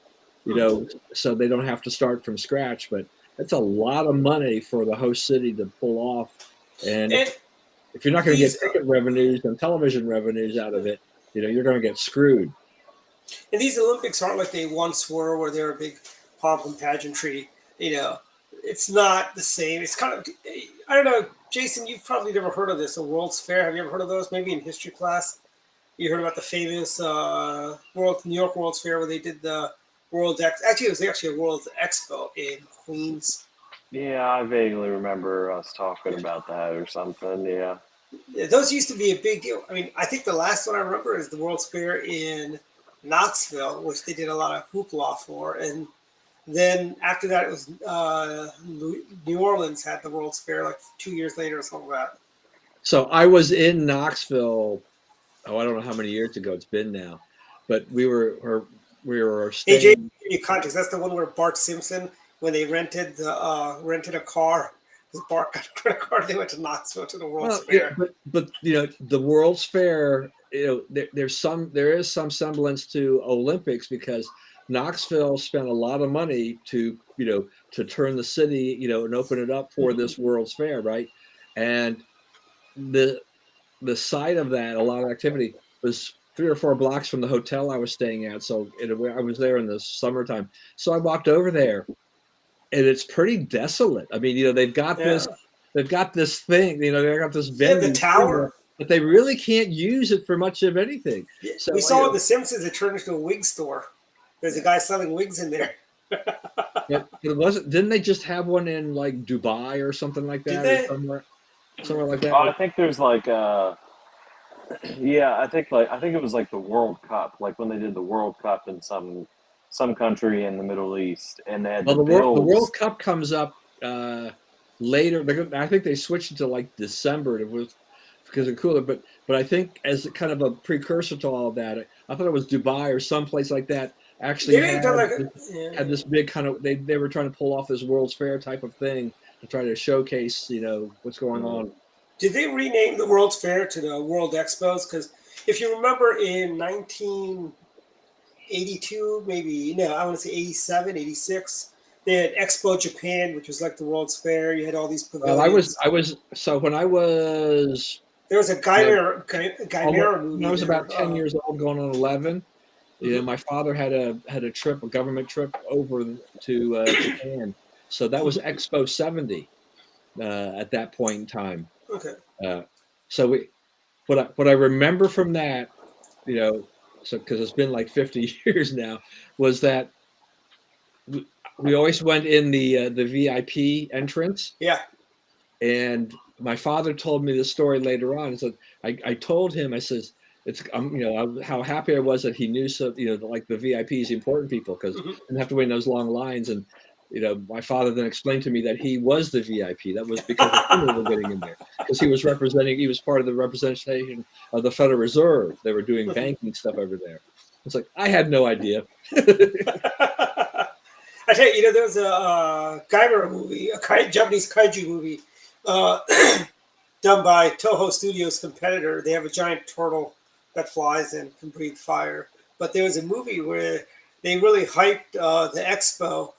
so they don't have to start from scratch. But that's a lot of money for the host city to pull off. And And if you're not going to get these ticket revenues and television revenues out of it, you're going to get screwed. and these Olympics aren't like they once were, where they were a big pomp and pageantry. It's not the same. It's kind of, I don't know, Jason. You've probably never heard of this, a World's Fair. Have you ever heard of those? Maybe in history class, you heard about the famous New York World's Fair where they did the Actually, it was actually a World Expo in Queens. Yeah, I vaguely remember us talking about that or something. Yeah. Yeah, those used to be a big deal. I mean, I think the last one I remember is the World's Fair in Knoxville, which they did a lot of hoopla for. And then after that, it was New Orleans had the World's Fair like 2 years later or something like that. So I was in Knoxville. Oh, I don't know how many years ago it's been now, but we were Hey, Jay, staying. give you context. That's the one where Bart Simpson, when they rented a car, Bart got a car. They went to Knoxville to the World's Fair. But the World's Fair, there is some semblance to Olympics because Knoxville spent a lot of money to turn the city and open it up for this World's Fair, right? And the site of that, a lot of activity was 3 or 4 blocks from the hotel I was staying at. So I was there in the summertime. So I walked over there, and it's pretty desolate. I mean, they've got this thing, they've got this venue, the tower, but they really can't use it for much of anything. So we saw in The Simpsons it turned into a wig store. There's a guy selling wigs in there. But it wasn't. Didn't they just have one in like Dubai or something like that, Did or somewhere like that? Oh, I think there's like yeah, I think it was like the World Cup, like when they did the World Cup in some country in the Middle East, and they had Well, the the World Cup comes up later. I think they switched it to like December. It was because it's cooler, but I think as kind of a precursor to all of that, I thought it was Dubai or someplace like that. Actually, had this big kind of they were trying to pull off this World's Fair type of thing to try to showcase what's going on. Did they rename the World's Fair to the World Expos? Because if you remember in 1982, maybe, no, I want to say 87, 86, they had Expo Japan, which was like the World's Fair. You had all these pavilions. Well, so when I was... There was a Guymera movie. When I was about 10 years old, going on 11, my father had a government trip over to Japan. So that was Expo 70 at that point in time. Okay. So what I remember from that, so because it's been like 50 years now, was that we always went in the VIP entrance. Yeah. And my father told me the story later on. So I told him, I says, how happy I was that he knew like the VIPs, the important people, because I didn't have to wait in those long lines. And my father then explained to me that he was the VIP. That was because the people were getting in there, because he was part of the representation of the Federal Reserve. They were doing banking stuff over there. It's like, I had no idea. I tell you, there was a Guymera movie, a Japanese kaiju movie. done by Toho Studios' competitor. They have a giant turtle that flies and can breathe fire. But there was a movie where they really hyped the expo.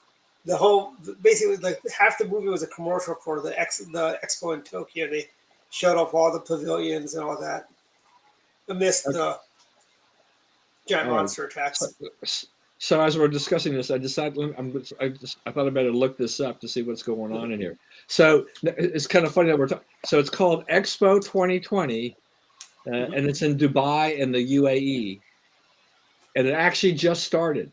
The whole, basically, like half the movie was a commercial for the expo in Tokyo. They showed off all the pavilions and all that amidst the giant All right. monster attacks. So as we're discussing this, I decided I thought I better look this up to see what's going on in here. So it's kind of funny that we're talking. So it's called Expo 2020, and it's in Dubai in the UAE, and it actually just started.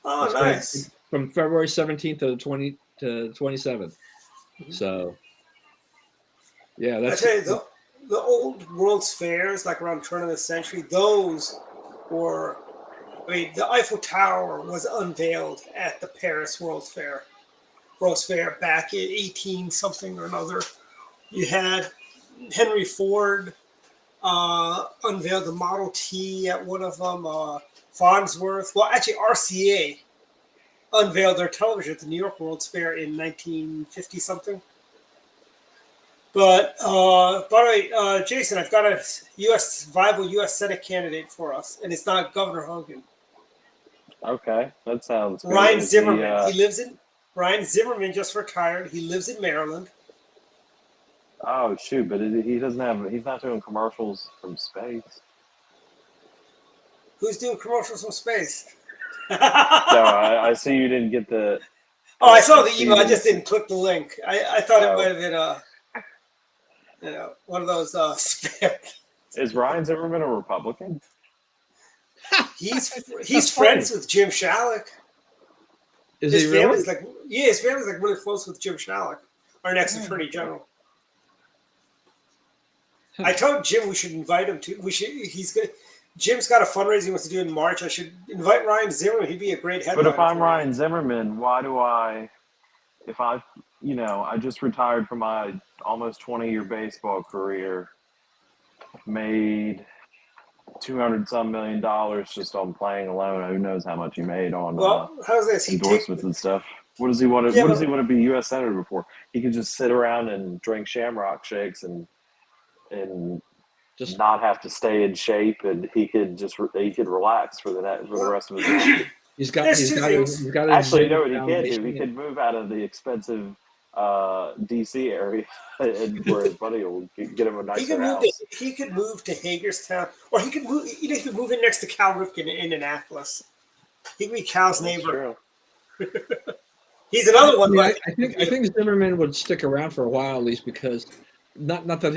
Oh, It's nice. from February 17th to 27th. So yeah, I that's tell you, the old World's Fairs, like around the turn of the century, those were. I mean, the Eiffel Tower was unveiled at the Paris World's Fair back in 18 something or another. You had Henry Ford unveiled the Model T at one of them. Farnsworth, well, actually, RCA unveiled their television at the New York World's Fair in 1950 something. But by the way, Jason, I've got a viable U.S. Senate candidate for us, and it's not Governor Hogan. Okay, that sounds good. Ryan Is Zimmerman. Ryan Zimmerman just retired. He lives in Maryland. Oh shoot! But he doesn't have. He's not doing commercials from space. Who's doing commercials from space? No, I see you didn't get the. Oh, I saw the email. I just didn't click the link. I thought it might have been one of those spam. Is Ryan Zimmerman a Republican? He's friends with Jim Shalek. is His he really? family's his family's like really close with Jim Shalek, our next Attorney General. I told Jim we should invite him to. Jim's got a fundraiser he wants to do in March. I should invite Ryan Zimmerman. He'd be a great headliner. But if I'm Ryan Zimmerman, why do I? If I just retired from my almost 20-year baseball career, made $200-some million just on playing alone. Who knows how much he made on how's this? endorsements and stuff. What does he want to? Yeah, what does he want to be U.S. senator for? He can just sit around and drink Shamrock shakes and Just not have to stay in shape, and he could relax for the rest of his life. he's got There's he's two got things. he's got Actually, you know what he foundation. could do? He could move out of the expensive D.C. area, and where his buddy will get him a nicer house. He could move to Hagerstown, or he could move. He could move in next to Cal Ripken in Indianapolis. He could be Cal's That's neighbor. true. He's another one. I think Zimmerman would stick around for a while at least, because not that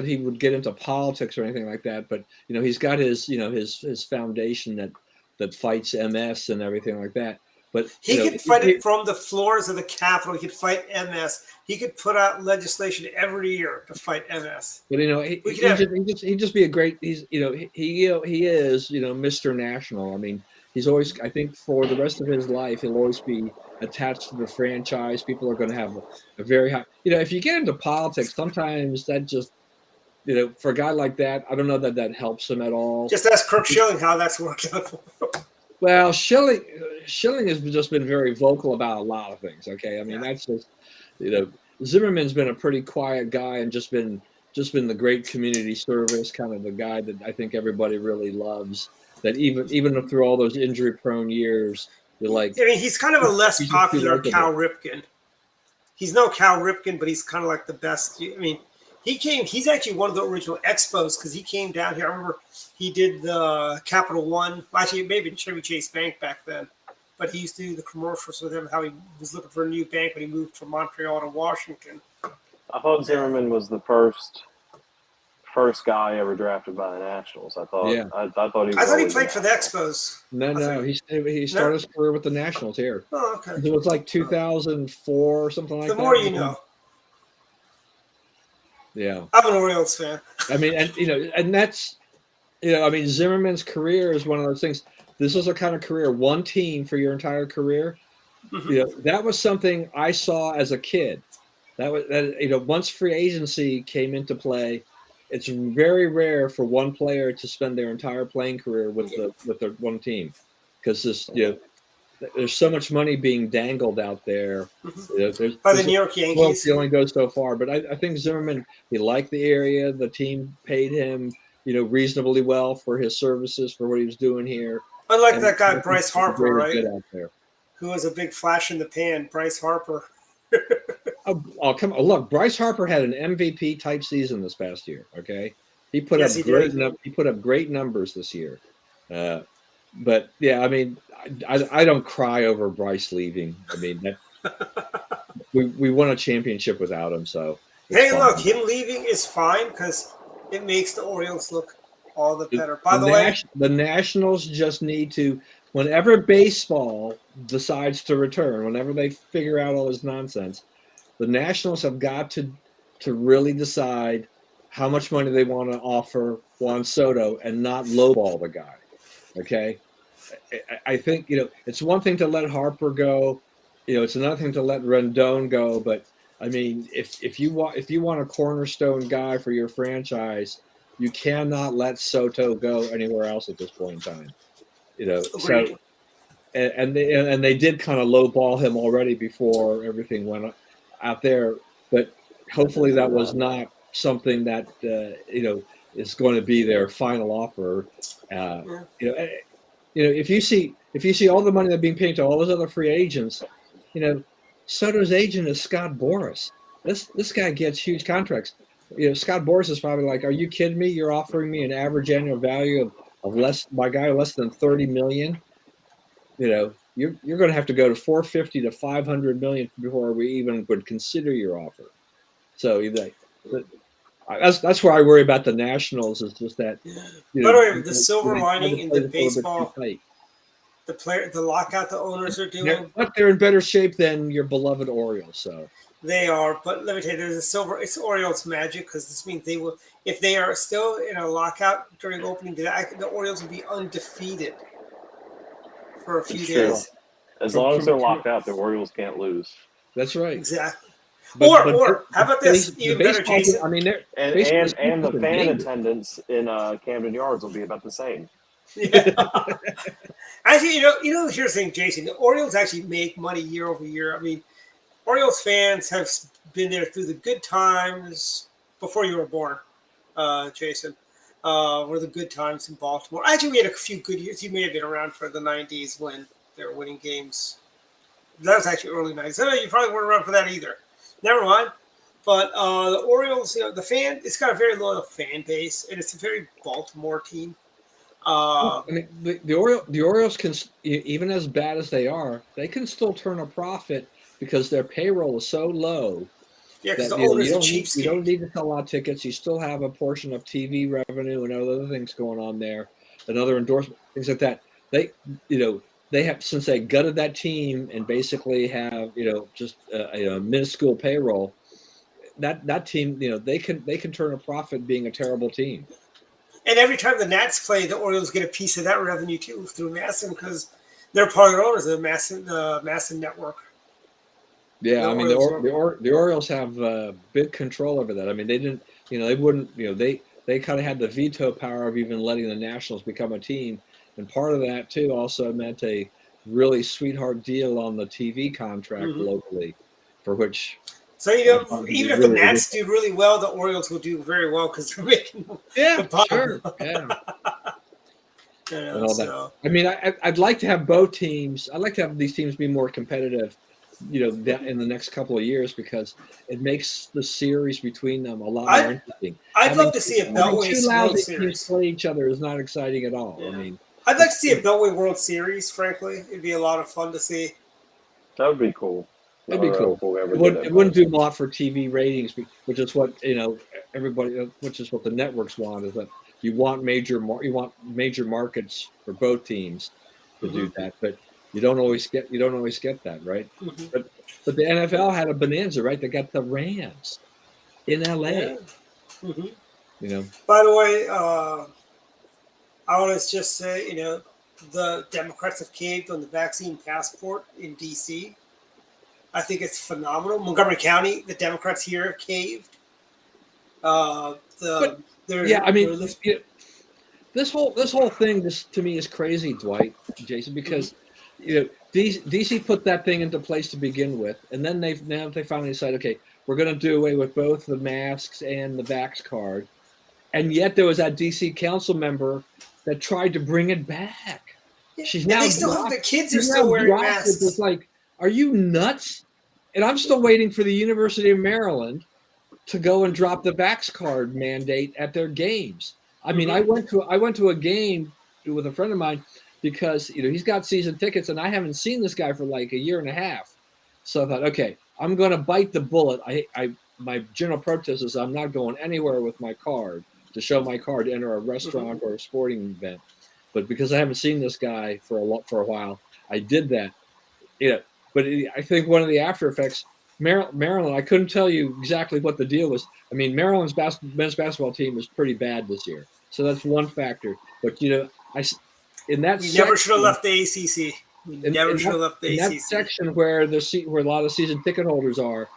he would get into politics or anything like that, but he's got his his foundation that fights MS and everything like that. But he could fight it from the floors of the Capitol. He could fight MS. He could put out legislation every year to fight MS. But he'd just be a great. He is Mr. National. I mean, he's always. I think for the rest of his life, he'll always be attached to the franchise. People are going to have a very high. If you get into politics, sometimes that just. For a guy like that, I don't know that helps him at all. Just ask Kirk Schilling how that's worked out. Well, Schilling has just been very vocal about a lot of things. Okay, I mean that's just Zimmerman's been a pretty quiet guy and just been the great community service, kind of the guy that I think everybody really loves. That even through all those injury-prone years, you're like. I mean, he's kind of a less popular Cal Ripken. He's no Cal Ripken, but he's kind of like the best. I mean. He's actually one of the original expos because he came down here. I remember he did the Capital One. Well, actually, maybe Chevy Chase Bank back then. But he used to do the commercials with him, how he was looking for a new bank when he moved from Montreal to Washington. I thought Zimmerman was the first guy ever drafted by the Nationals. I thought. Yeah. I thought he played for the Expos. No. He started his career with the Nationals here. Oh, okay. It was like 2004 or something like that. The more you know. Yeah, I'm an Orioles fan. I mean, and that's, I mean, Zimmerman's career is one of those things. This is a kind of career, one team for your entire career. Mm-hmm. That was something I saw as a kid. Once free agency came into play, it's very rare for one player to spend their entire playing career with their one team, because there's so much money being dangled out there. Mhm. You know, By the there's New York well, Yankees. he only goes so far. But I think Zimmerman, he liked the area. The team paid him, reasonably well for his services for what he was doing here. Unlike And that guy I think Bryce he's a Harper, great right? good out there. Who was a big flash in the pan, Bryce Harper. Oh, come on! Look, Bryce Harper had an MVP type season this past year. Okay, he put Yes, up he great. did. He put up great numbers this year. But yeah, I mean, I don't cry over Bryce leaving. I mean, we won a championship without him, so it's Hey, fine. look, him leaving is fine because it makes the Orioles look all the better. By The the way, the Nationals just need to, whenever baseball decides to return, whenever they figure out all this nonsense, the Nationals have got to really decide how much money they want to offer Juan Soto and not lowball the guy. Okay, I think it's one thing to let Harper go, it's another thing to let Rendon go. But I mean, if you want a cornerstone guy for your franchise, you cannot let Soto go anywhere else at this point in time. agreed. So and they did kind of lowball him already before everything went out there. But hopefully that was not something that is going to be their final offer. If you see all the money that's being paid to all those other free agents, Soto's agent is Scott Boras. This guy gets huge contracts. Scott Boras is probably like, "Are you kidding me? You're offering me an average annual value of less than $30 million. You're going to have to go to 450 to 500 million before we even would consider your offer." So that's where I worry about the Nationals. Is just that. By the way, the silver lining in the baseball, tight. the lockout the owners are doing, They're in better shape than your beloved Orioles. So they are. But let me tell you, there's a silver. It's Orioles magic because this means they will. If they are still in a lockout during opening day, the Orioles will be undefeated for a few It's true. days. As long as they're locked out, the Orioles can't lose. that's right. Exactly. But Or how about this? the Even better, baseball- Jason. I mean, And the fan attendance in Camden Yards will be about the same. Yeah. Actually, here's the thing, Jason. The Orioles actually make money year over year. I mean, Orioles fans have been there through the good times before you were born, Jason. Were the good times in Baltimore. Actually, we had a few good years. You may have been around for the 90s when they were winning games. That was actually early 90s. So you probably weren't around for that either. Never mind. But the Orioles, it's got a very loyal fan base, and it's a very Baltimore team. I mean, the Orioles can, even as bad as they are, they can still turn a profit because their payroll is so low. Yeah, because that, the owners are you don't cheapskates. need to sell a lot of tickets. You still have a portion of TV revenue and other things going on there, and other endorsement things like that. They have, since they gutted that team and basically have just a minuscule payroll. That team, they can turn a profit being a terrible team. And every time the Nats play, the Orioles get a piece of that revenue too through Masson because they're part of the owners of the Masson network. Yeah, The I mean the Orioles have big control over that. I mean they didn't, they wouldn't, they kind of had the veto power of even letting the Nationals become a team, and part of that too also meant a really sweetheart deal on the TV contract locally, for which. So even if the Nats do really well, the Orioles will do very well because they're making the bottom. Sure, yeah. And all so. that. I mean, I'd like to have both teams. I'd like to have these teams be more competitive, in the next couple of years because it makes the series between them a lot more interesting. I'd love to see a Beltway two World lousy Series teams play each other is not exciting at all. Yeah. I mean, I'd like to see a Beltway World Series. Frankly, it'd be a lot of fun to see. That would be cool. That'd be cool. It wouldn't do a lot for TV ratings, which is what everybody, which is what the networks want. Is that you want major markets for both teams to do that, but you don't always get that, right? But the NFL had a bonanza, right? They got the Rams in LA. Yeah. By the way, I want to just say, the Democrats have caved on the vaccine passport in D.C. I think it's phenomenal. Montgomery County, the Democrats here have caved. This whole thing, to me, is crazy, Dwight, Jason, because DC put that thing into place to begin with, and then they finally decided, okay, we're going to do away with both the masks and the Vax card, and yet there was that DC council member that tried to bring it back. She's And now they still have blocked- the kids are she's still now wearing blocked it. masks. It's like, are you nuts? And I'm still waiting for the University of Maryland to go and drop the Vax card mandate at their games. I mean, I went to a game with a friend of mine because he's got season tickets, and I haven't seen this guy for like a year and a half. So I thought, okay, I'm going to bite the bullet. My general protest is I'm not going anywhere with my card to show my card to enter a restaurant or a sporting event. But because I haven't seen this guy for a while, I did that. But I think one of the after effects, Maryland, I couldn't tell you exactly what the deal was. I mean, Maryland's men's basketball team is pretty bad this year, so that's one factor. But in that We never should have left the ACC. We never should have left the in ACC. that section where where a lot of season ticket holders are,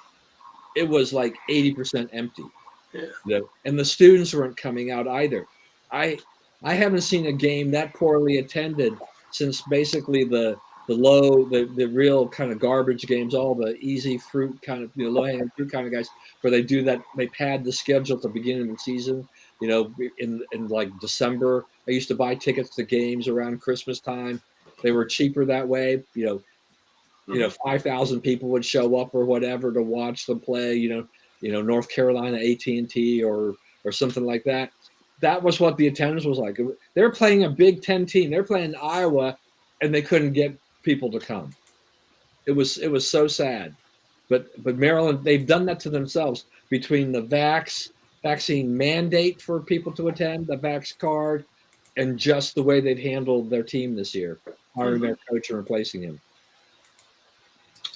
it was like 80% empty. Yeah. And the students weren't coming out either. I haven't seen a game that poorly attended since basically the real kind of garbage games, all the easy fruit kind of low-hanging fruit kind of guys, where they pad the schedule at the beginning of the season. In like December, I used to buy tickets to games around Christmas time. They were cheaper that way. 5,000 people would show up or whatever to watch them play. North Carolina AT&T or something like that. That was what the attendance was like. They were playing a Big Ten team. They're playing Iowa, and they couldn't get people to come. It was so sad. But Maryland, they've done that to themselves between the vaccine mandate for people to attend, the Vax card, and just the way they've handled their team this year, hiring their coach and replacing him.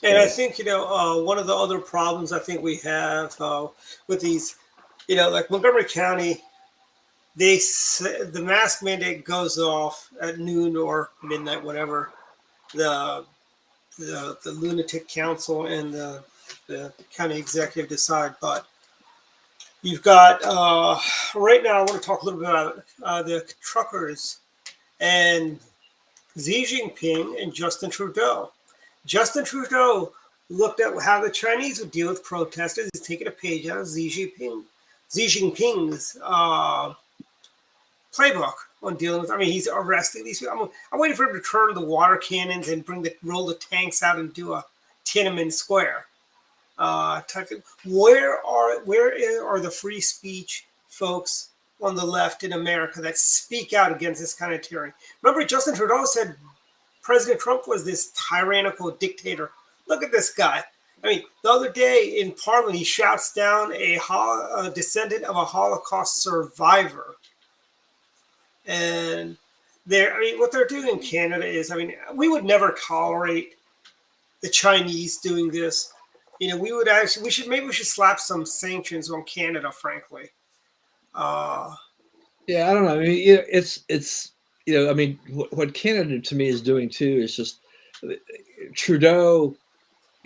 And I think, one of the other problems I think we have with these, like Montgomery County, the mask mandate goes off at noon or midnight, whatever. The lunatic council and the county executive decide. But you've got right now. I want to talk a little bit about the truckers and Xi Jinping and Justin Trudeau. Justin Trudeau looked at how the Chinese would deal with protesters. He's taking a page out of Xi Jinping's playbook on dealing with. I mean, he's arresting these people. I'm waiting for him to turn the water cannons and roll the tanks out and do a Tiananmen Square type thing. Where are the free speech folks on the left in America that speak out against this kind of tyranny? Remember, Justin Trudeau said President Trump was this tyrannical dictator. Look at this guy. I mean, the other day in Parliament, he shouts down a descendant of a Holocaust survivor. And what they're doing in Canada is, we would never tolerate the Chinese doing this. We should slap some sanctions on Canada, frankly. Yeah, I don't know. I mean, it's what Canada to me is doing too is just Trudeau.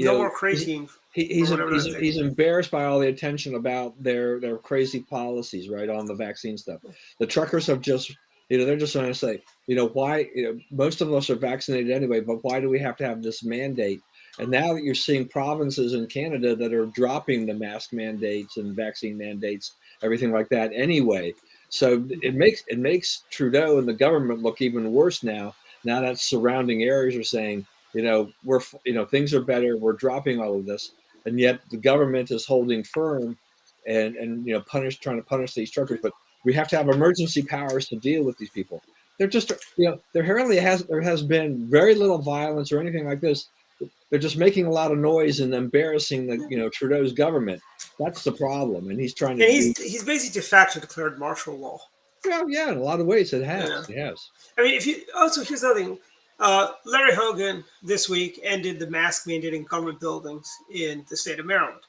No more creatine. He's embarrassed by all the attention about their crazy policies, right, on the vaccine stuff. The truckers have just, they're just trying to say, why, most of us are vaccinated anyway, but why do we have to have this mandate? And now that you're seeing provinces in Canada that are dropping the mask mandates and vaccine mandates, everything like that anyway. So it makes Trudeau and the government look even worse now. Now that surrounding areas are saying, we're things are better. We're dropping all of this, and yet the government is holding firm and trying to punish these truckers. But we have to have emergency powers to deal with these people. They're just there has been very little violence or anything like this. They're just making a lot of noise and embarrassing the Trudeau's government. That's the problem, and he's trying to. And he's basically de facto declared martial law. Yeah, in a lot of ways it has. Yeah. It has. I mean, here's the other thing. Larry Hogan this week ended the mask mandate in government buildings in the state of Maryland.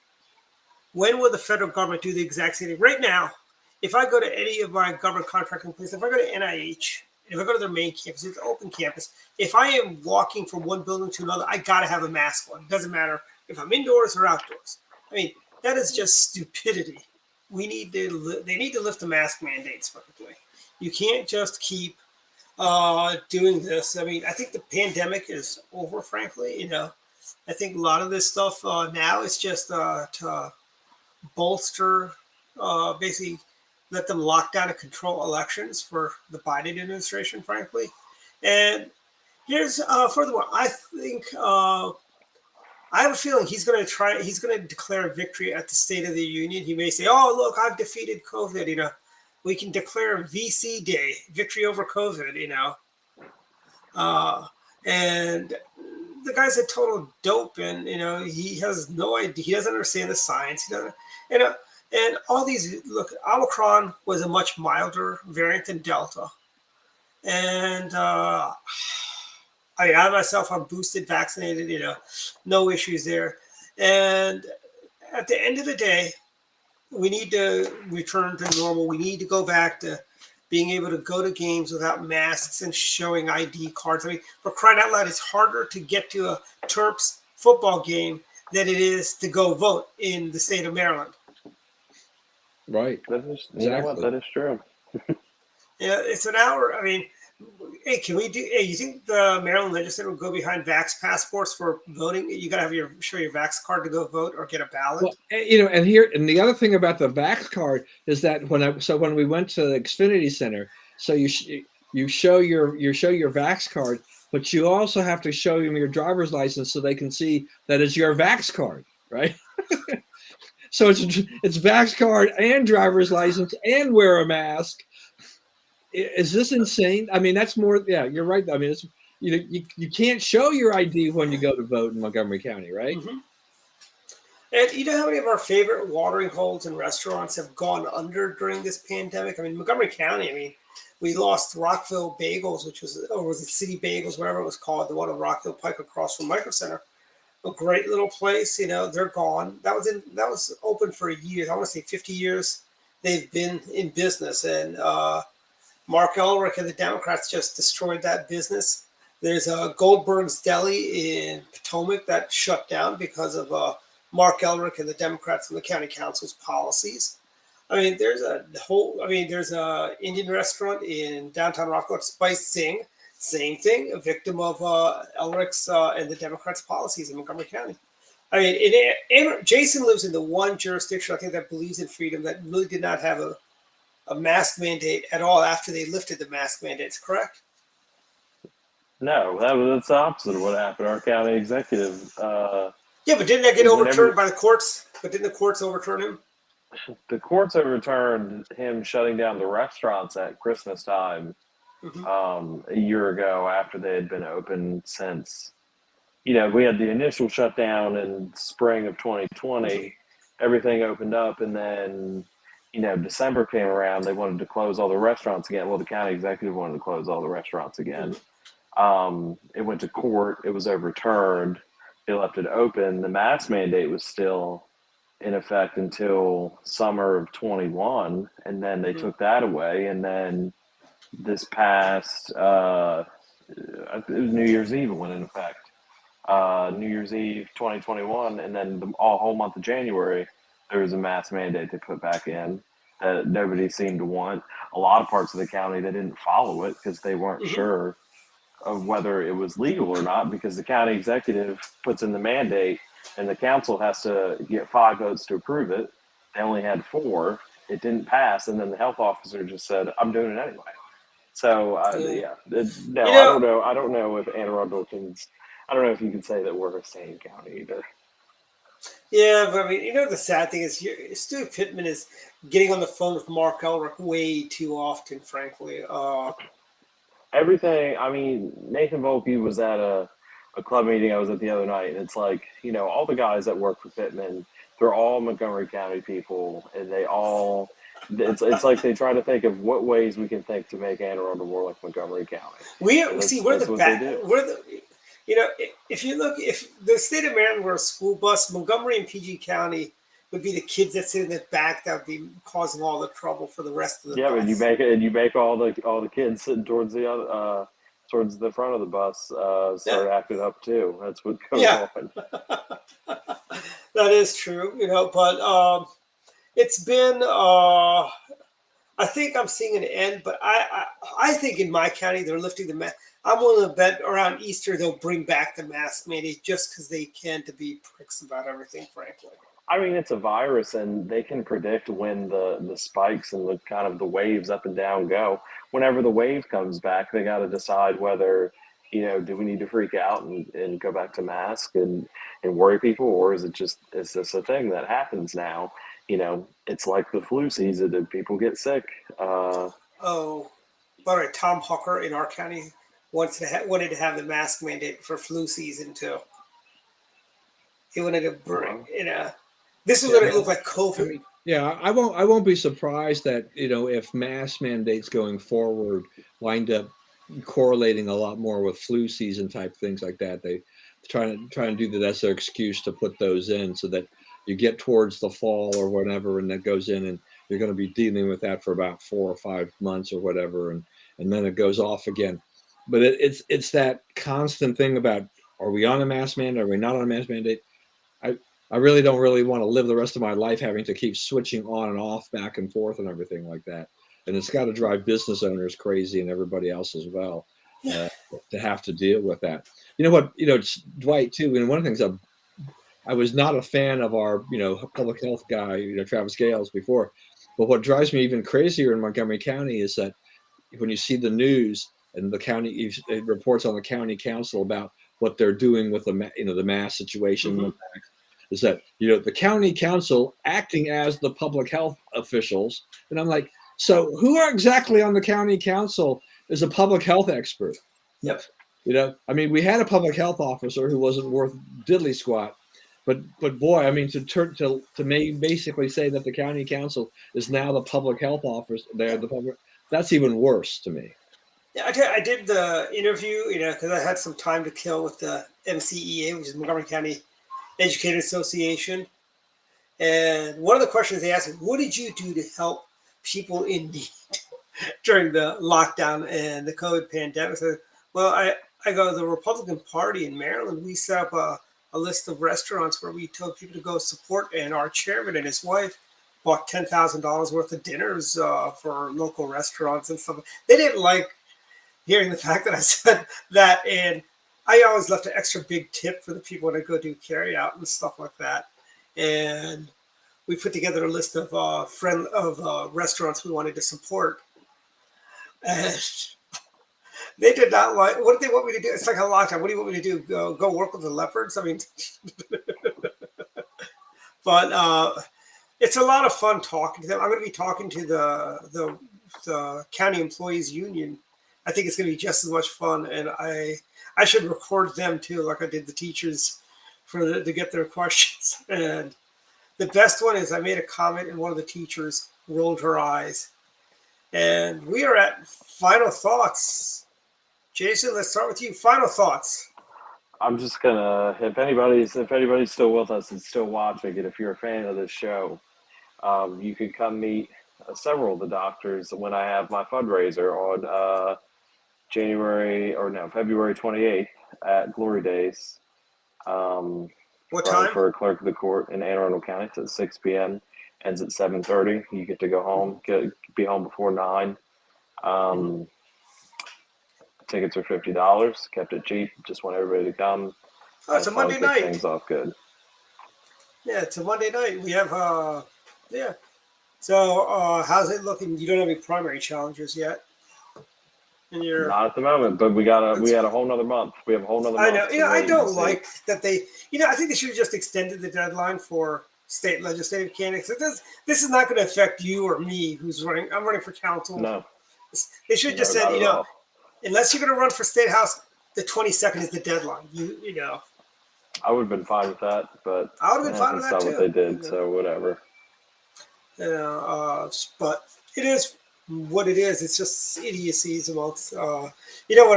When will the federal government do the exact same thing? Right now, if I go to any of my government contracting places, if I go to NIH, if I go to their main campus, it's an open campus. If I am walking from one building to another, I got to have a mask on. It doesn't matter if I'm indoors or outdoors. I mean, that is just stupidity. They need to lift the mask mandates, frankly. You can't just keep doing this. I mean, I think the pandemic is over, frankly. I think a lot of this stuff now is just to bolster, basically let them lock down and control elections for the Biden administration, frankly. And here's furthermore, I think I have a feeling he's going to declare victory at the State of the Union. He may say, "Oh, look, I've defeated COVID." We can declare VC Day, victory over COVID. And the guy's a total dope, and he has no idea. He doesn't understand the science. He doesn't, and all these look. Omicron was a much milder variant than Delta, and I mean, I myself, I'm boosted, vaccinated. No issues there. And at the end of the day, we need to return to normal. We need to go back to being able to go to games without masks and showing ID cards. I mean, for crying out loud, it's harder to get to a Terps football game than it is to go vote in the state of Maryland. Right. That is, you know what? Exactly. That is true. It's an hour. I mean, hey, you think the Maryland legislature will go behind vax passports for voting? You got to show your vax card to go vote or get a ballot. Well, and the other thing about the vax card is that when we went to the Xfinity Center, so you show your vax card, but you also have to show them your driver's license so they can see that it's your vax card, right? So it's vax card and driver's license and wear a mask. Is this insane? I mean, that's more. Yeah, you're right. I mean, it's you can't show your ID when you go to vote in Montgomery County, right? Mm-hmm. And you know how many of our favorite watering holes and restaurants have gone under during this pandemic? I mean, Montgomery County. I mean, we lost Rockville Bagels, which was it City Bagels, whatever it was called, the one in Rockville Pike across from Micro Center. A great little place. They're gone. That was open for years. I want to say 50 years. They've been in business, and Mark Elrick and the Democrats just destroyed that business. There's Goldberg's Deli in Potomac that shut down because of Mark Elrick and the Democrats and the county council's policies. I mean, there's a Indian restaurant in downtown Rockville, Spice Sing, same thing, a victim of Elrick's and the Democrats' policies in Montgomery County. I mean, Jason lives in the one jurisdiction, I think, that believes in freedom, that really did not have a mask mandate at all after they lifted the mask mandates, correct? No, that's the opposite of what happened. Our county executive. Yeah, but didn't that get overturned by the courts? But didn't the courts overturn him? The courts overturned him shutting down the restaurants at Christmas time a year ago after they had been open since. We had the initial shutdown in spring of 2020. Everything opened up, and then December came around, they wanted to close all the restaurants again. Well, the county executive wanted to close all the restaurants again. It went to court. It was overturned. They left it open. The mask mandate was still in effect until summer of 21, and then they took that away. And then this past, it was New Year's Eve it went in effect. New Year's Eve 2021, and then the whole month of January, there was a mask mandate they put back in that nobody seemed to want. A lot of parts of the county, they didn't follow it because they weren't sure of whether it was legal or not, because the county executive puts in the mandate and the council has to get 5 votes to approve it. They only had 4. It didn't pass, and then the health officer just said, "I'm doing it anyway." So, I don't know. I don't know if Anne Arundel I don't know if you can say that we're a sane county either. Yeah, but I mean, the sad thing is, Stu Pittman is getting on the phone with Mark Elrick way too often, frankly. Everything. I mean, Nathan Volpe was at a club meeting I was at the other night, and it's like, all the guys that work for Pittman, they're all Montgomery County people, and they all. It's like they try to think of what ways we can think to make Anne Arundel more like Montgomery County. We're the bad. If the state of Maryland were a school bus, Montgomery and PG County would be the kids that sit in the back that would be causing all the trouble for the rest of the bus. Yeah, but you make all the kids sitting towards the other towards the front of the bus start acting up too. That's what goes on. That is true, but it's been I think I'm seeing an end, but I think in my county they're lifting the mask. I'm willing to bet around Easter they'll bring back the mask mandate just because they can to be pricks about everything, frankly. I mean, it's a virus, and they can predict when the spikes and the kind of the waves up and down go. Whenever the wave comes back, they got to decide whether, do we need to freak out and go back to mask and worry people, or is this a thing that happens now? It's like the flu season and people get sick. Oh, by the way, Tom Hooker in our county wanted to have the mask mandate for flu season too. He wanted to bring, this is going to look like COVID. Yeah, I won't be surprised that if mask mandates going forward wind up correlating a lot more with flu season type things like that. They try to do that as their excuse to put those in so that you get towards the fall or whatever, and that goes in, and you're going to be dealing with that for about 4 or 5 months or whatever, and then it goes off again. But it's that constant thing about, are we on a mask mandate? Are we not on a mask mandate? I really don't want to live the rest of my life having to keep switching on and off, back and forth, and everything like that. And it's got to drive business owners crazy and everybody else as well to have to deal with that. You know what? Dwight too. And one of the things I was not a fan of our public health guy, Travis Gales before. But what drives me even crazier in Montgomery County is that when you see the news and the county it reports on the county council about what they're doing with the mass situation. Mm-hmm. Is that the county council acting as the public health officials, and I'm like, so who are exactly on the county council is a public health expert? Yep. I mean, we had a public health officer who wasn't worth diddly squat, but boy, I mean, to basically say that the county council is now the public health officer, that's even worse to me. Yeah, I did the interview, because I had some time to kill with the MCEA, which is Montgomery County Educator Association. And one of the questions they asked me, what did you do to help people in need during the lockdown and the COVID pandemic? I said, well, I go to the Republican Party in Maryland. We set up a list of restaurants where we told people to go support, and our chairman and his wife bought $10,000 worth of dinners for local restaurants and stuff. They didn't like hearing the fact that I said that, and I always left an extra big tip for the people when I go do carry out and stuff like that. And we put together a list of restaurants we wanted to support. And they did not like. What did they want me to do? It's like a lockdown. What do you want me to do? Go work with the leopards? I mean, but it's a lot of fun talking to them. I'm going to be talking to the county employees union. I think it's going to be just as much fun, and I should record them too, like I did the teachers to get their questions. And the best one is I made a comment and one of the teachers rolled her eyes. And we are at final thoughts. Jason, let's start with you. Final thoughts. I'm just gonna, if anybody's still with us and still watching, and if you're a fan of this show, you could come meet several of the doctors when I have my fundraiser on February 28th at Glory Days. What time? For a clerk of the court in Anne Arundel County. It's at 6 p.m. Ends at 7:30. You get to go home, be home before 9. Tickets are $50. Kept it cheap. Just want everybody to come. Oh, it's a Monday night. Things off good. Yeah, it's a Monday night. We have yeah. So how's it looking? You don't have any primary challenges yet. Not at the moment, but we had a whole nother month. We have a whole nother month. I know. Yeah, I don't like that they. I think they should have just extended the deadline for state legislative candidates. This is not going to affect you or me, who's running. I'm running for council. No. They should have just said, unless you're going to run for state house, the 22nd is the deadline. You know. I would have been fine with that, but I would have been fine with that too. That's not what they did, so whatever. But it is what it is. It's just idiocies amongst. When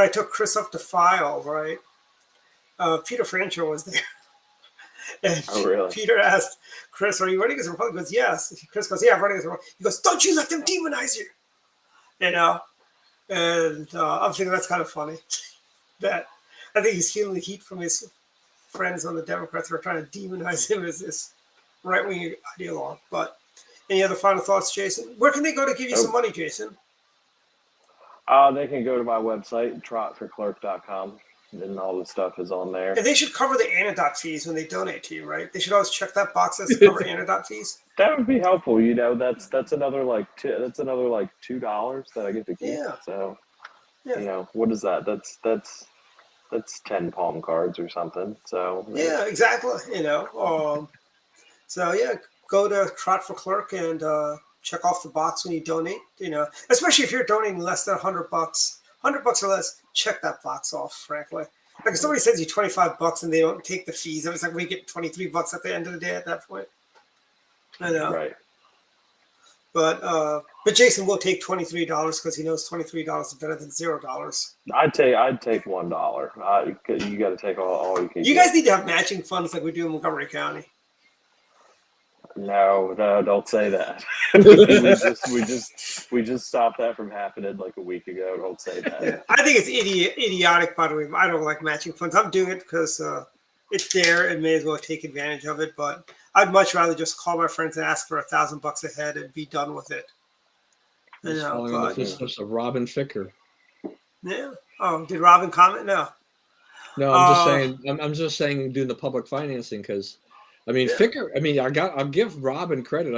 I took Chris up to file, right? Peter Franchot was there. And really? Peter asked Chris, "Are you running as a Republican?" He goes, "Yes." Chris goes, "Yeah, I'm running as a Republican." He goes, "Don't you let them demonize you." And I'm thinking that's kind of funny. That I think he's feeling the heat from his friends on the Democrats who are trying to demonize him as this right-wing ideologue. But Any other final thoughts, Jason? Where can they go to give you some money, Jason? They can go to my website, trotforclerk.com, and all the stuff is on there. And they should cover the antidote fees when they donate to you, right? They should always check that box that says cover antidote fees. That would be helpful. That's another like $2 that I get to keep. Yeah. So, Yeah. what is that? That's 10 palm cards or something. So Yeah, exactly. So yeah, go to Trot for Clerk and check off the box when you donate. Especially if you're donating less than $100, $100 or less, check that box off. Frankly, like if somebody sends you $25 and they don't take the fees, it's like we get $23 at the end of the day at that point. I know. Right. But Jason will take $23 because he knows $23 is better than $0. I'd take $1. You got to take all you can. You get. guys need to have matching funds like we do in Montgomery County. No, don't say that. we just stopped that from happening like a week ago. Don't say that. Yeah. I think it's idiotic, by the way. I don't like matching funds. I'm doing it because it's there and may as well take advantage of it. But I'd much rather just call my friends and ask for $1,000 a head and be done with it. Following the footsteps of Robin Ficker. Yeah. Oh, did Robin comment? No. No, I'm just saying. I'm just saying doing the public financing because, Ficker. I'll give Robin credit.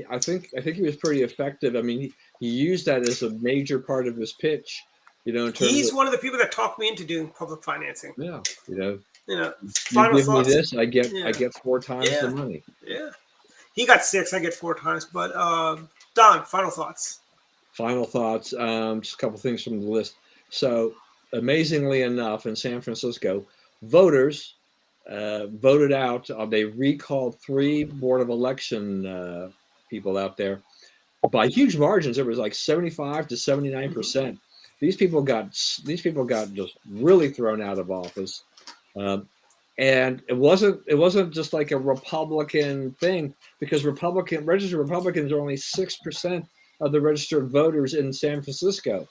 I think he was pretty effective. He used that as a major part of his pitch. In terms he's one of the people that talked me into doing public financing. Yeah. You give thoughts? me this, I get 4 times the money. Yeah. He got 6, I get 4 times. But Don, final thoughts. Final thoughts. Just a couple things from the list. So, amazingly enough, in San Francisco, voters voted out. They recalled 3 Board of Election people out there by huge margins. It was like 75 to 79%. These people got just really thrown out of office. And it wasn't just like a Republican thing because registered Republicans are only 6% of the registered voters in San Francisco.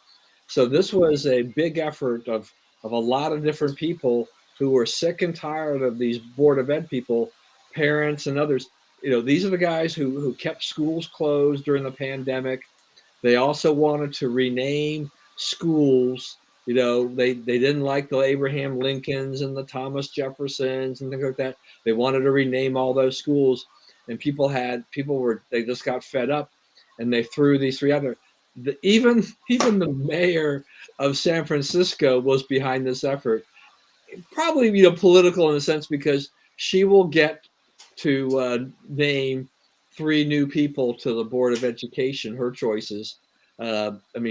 So this was a big effort of a lot of different people who were sick and tired of these Board of Ed people, parents and others. These are the guys who kept schools closed during the pandemic. They also wanted to rename schools. They didn't like the Abraham Lincolns and the Thomas Jeffersons and things like that. They wanted to rename all those schools, and they just got fed up, and they threw these 3 other. Even the mayor of San Francisco was behind this effort. Probably political in a sense because she will get to name 3 new people to the Board of Education. Her choices.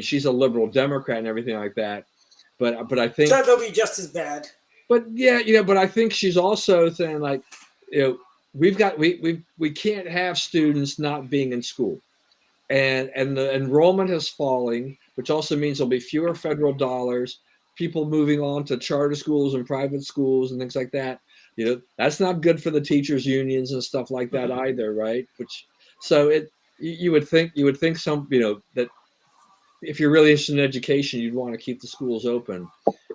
She's a liberal Democrat and everything like that. But I think they'll be just as bad. But yeah, but I think she's also saying like, we can't have students not being in school, and the enrollment is falling, which also means there'll be fewer federal dollars. People moving on to charter schools and private schools and things like that. That's not good for the teachers' unions and stuff like that either, right? You would think some that. If you're really interested in education, you'd want to keep the schools open.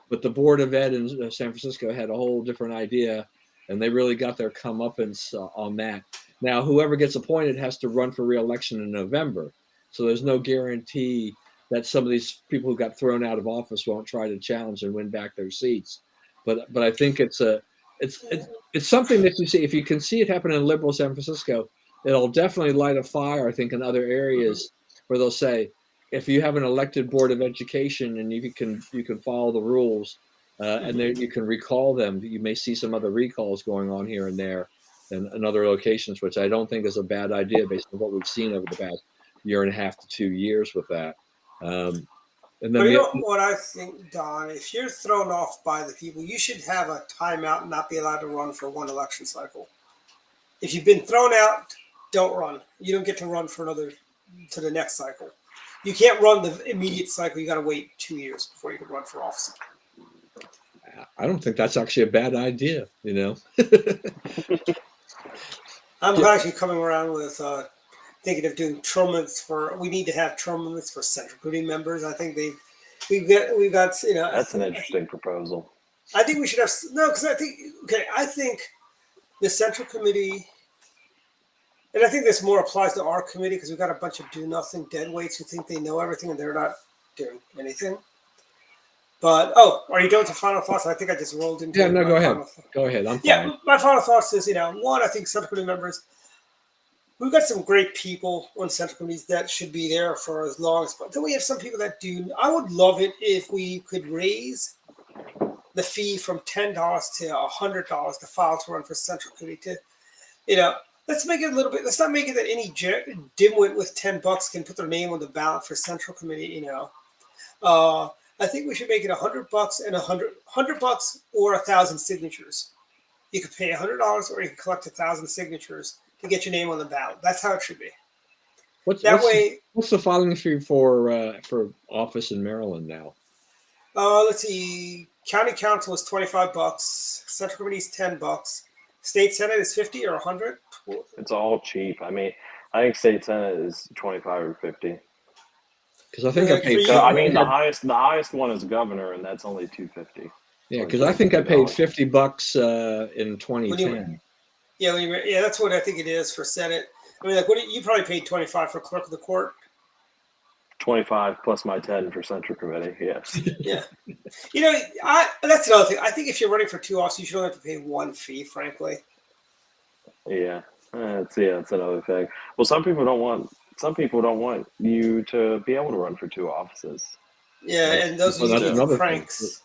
But the Board of Ed in San Francisco had a whole different idea, and they really got their comeuppance on that. Now, whoever gets appointed has to run for re-election in November. So there's no guarantee that some of these people who got thrown out of office won't try to challenge and win back their seats. But I think it's something that you see. If you can see it happen in liberal San Francisco, it'll definitely light a fire, I think, in other areas where they'll say, if you have an elected Board of Education and you can follow the rules, and then you can recall them, you may see some other recalls going on here and there and other locations, which I don't think is a bad idea based on what we've seen over the past 1.5 to 2 years with that. And then what I think, Don, if you're thrown off by the people, you should have a timeout and not be allowed to run for 1 election cycle. If you've been thrown out, don't run. You don't get to run to the next cycle. You can't run the immediate cycle. You got to wait 2 years before you can run for office. I don't think that's actually a bad idea, I'm actually coming around with thinking of doing term limits we need to have term limits for Central Committee members. I think we've got That's an interesting proposal. I think we should have because I think the Central Committee And I think this more applies to our committee because we've got a bunch of do-nothing deadweights who think they know everything and they're not doing anything. But, are you done with the final thoughts? I think I just rolled into Yeah, no, my go ahead. final thoughts. Go ahead. I'm Yeah, fine. my final thoughts is, one, I think subcommittee members, we've got some great people on central committees that should be there for as long as, but then we have some people that do. I would love it if we could raise the fee from $10 to $100 to file to run for central committee to, let's make it a little bit, let's not make it that any dimwit with $10 can put their name on the ballot for central committee, I think we should make it $100 and $100 or 1,000 signatures. You could pay $100 or you can collect 1,000 signatures to get your name on the ballot. That's how it should be. What's the filing fee for office in Maryland now? Let's see. County council is $25. Central committee is $10. State senate is 50 or 100. It's all cheap. I mean, I think state senate is 25 or 50. Because I think I paid. So, I mean, the highest one is governor, and that's only $250. Yeah, because I think I paid $50 in 2010. Yeah, that's what I think it is for senate. I mean, you probably paid 25 for clerk of the court. 25 plus my 10 for central committee. Yes. Yeah. That's another thing. I think if you're running for 2 offices, you should only have to pay one fee, frankly. Yeah. That's another thing. Well, some people don't want you to be able to run for 2 offices. Yeah, and those are that's usually another the thing. pranks.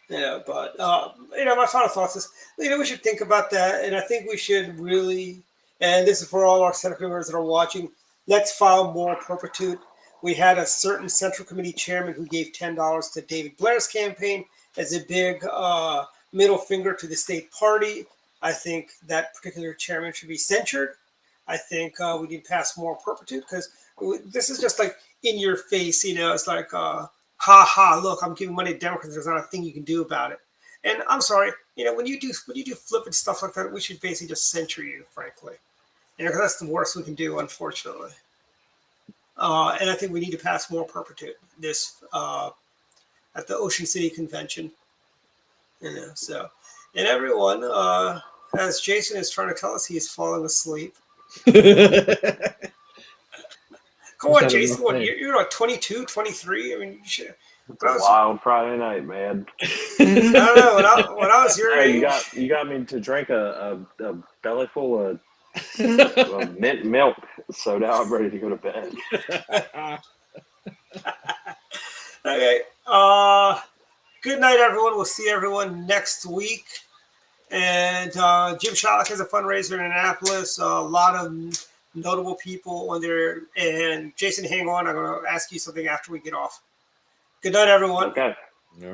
My final thoughts is, we should think about that, and I think we should really, and this is for all our central members that are watching, let's file moral perpetuity. We had a certain central committee chairman who gave $10 to David Blair's campaign as a big middle finger to the state party. I think that particular chairman should be censured. I think we need to pass moral perpetuity because this is just like in your face, it's like, look, I'm giving money to Democrats. There's not a thing you can do about it. And I'm sorry, when you do flippant stuff like that, we should basically just censure you, frankly. Because that's the worst we can do, unfortunately. And I think we need to pass moral perpetuity this at the Ocean City Convention. So, and everyone, as Jason is trying to tell us, he's falling asleep. Come on, Jason. You're like 22, 23. I mean, you should. It's a wild Friday night, man. I don't know. When I was your age, you got me to drink a belly full of mint milk, so now I'm ready to go to bed. Okay. Good night, everyone. We'll see everyone next week. And Jim Shollick has a fundraiser in Annapolis. A lot of notable people on there. And Jason, hang on. I'm going to ask you something after we get off. Good night, everyone. Okay. All right.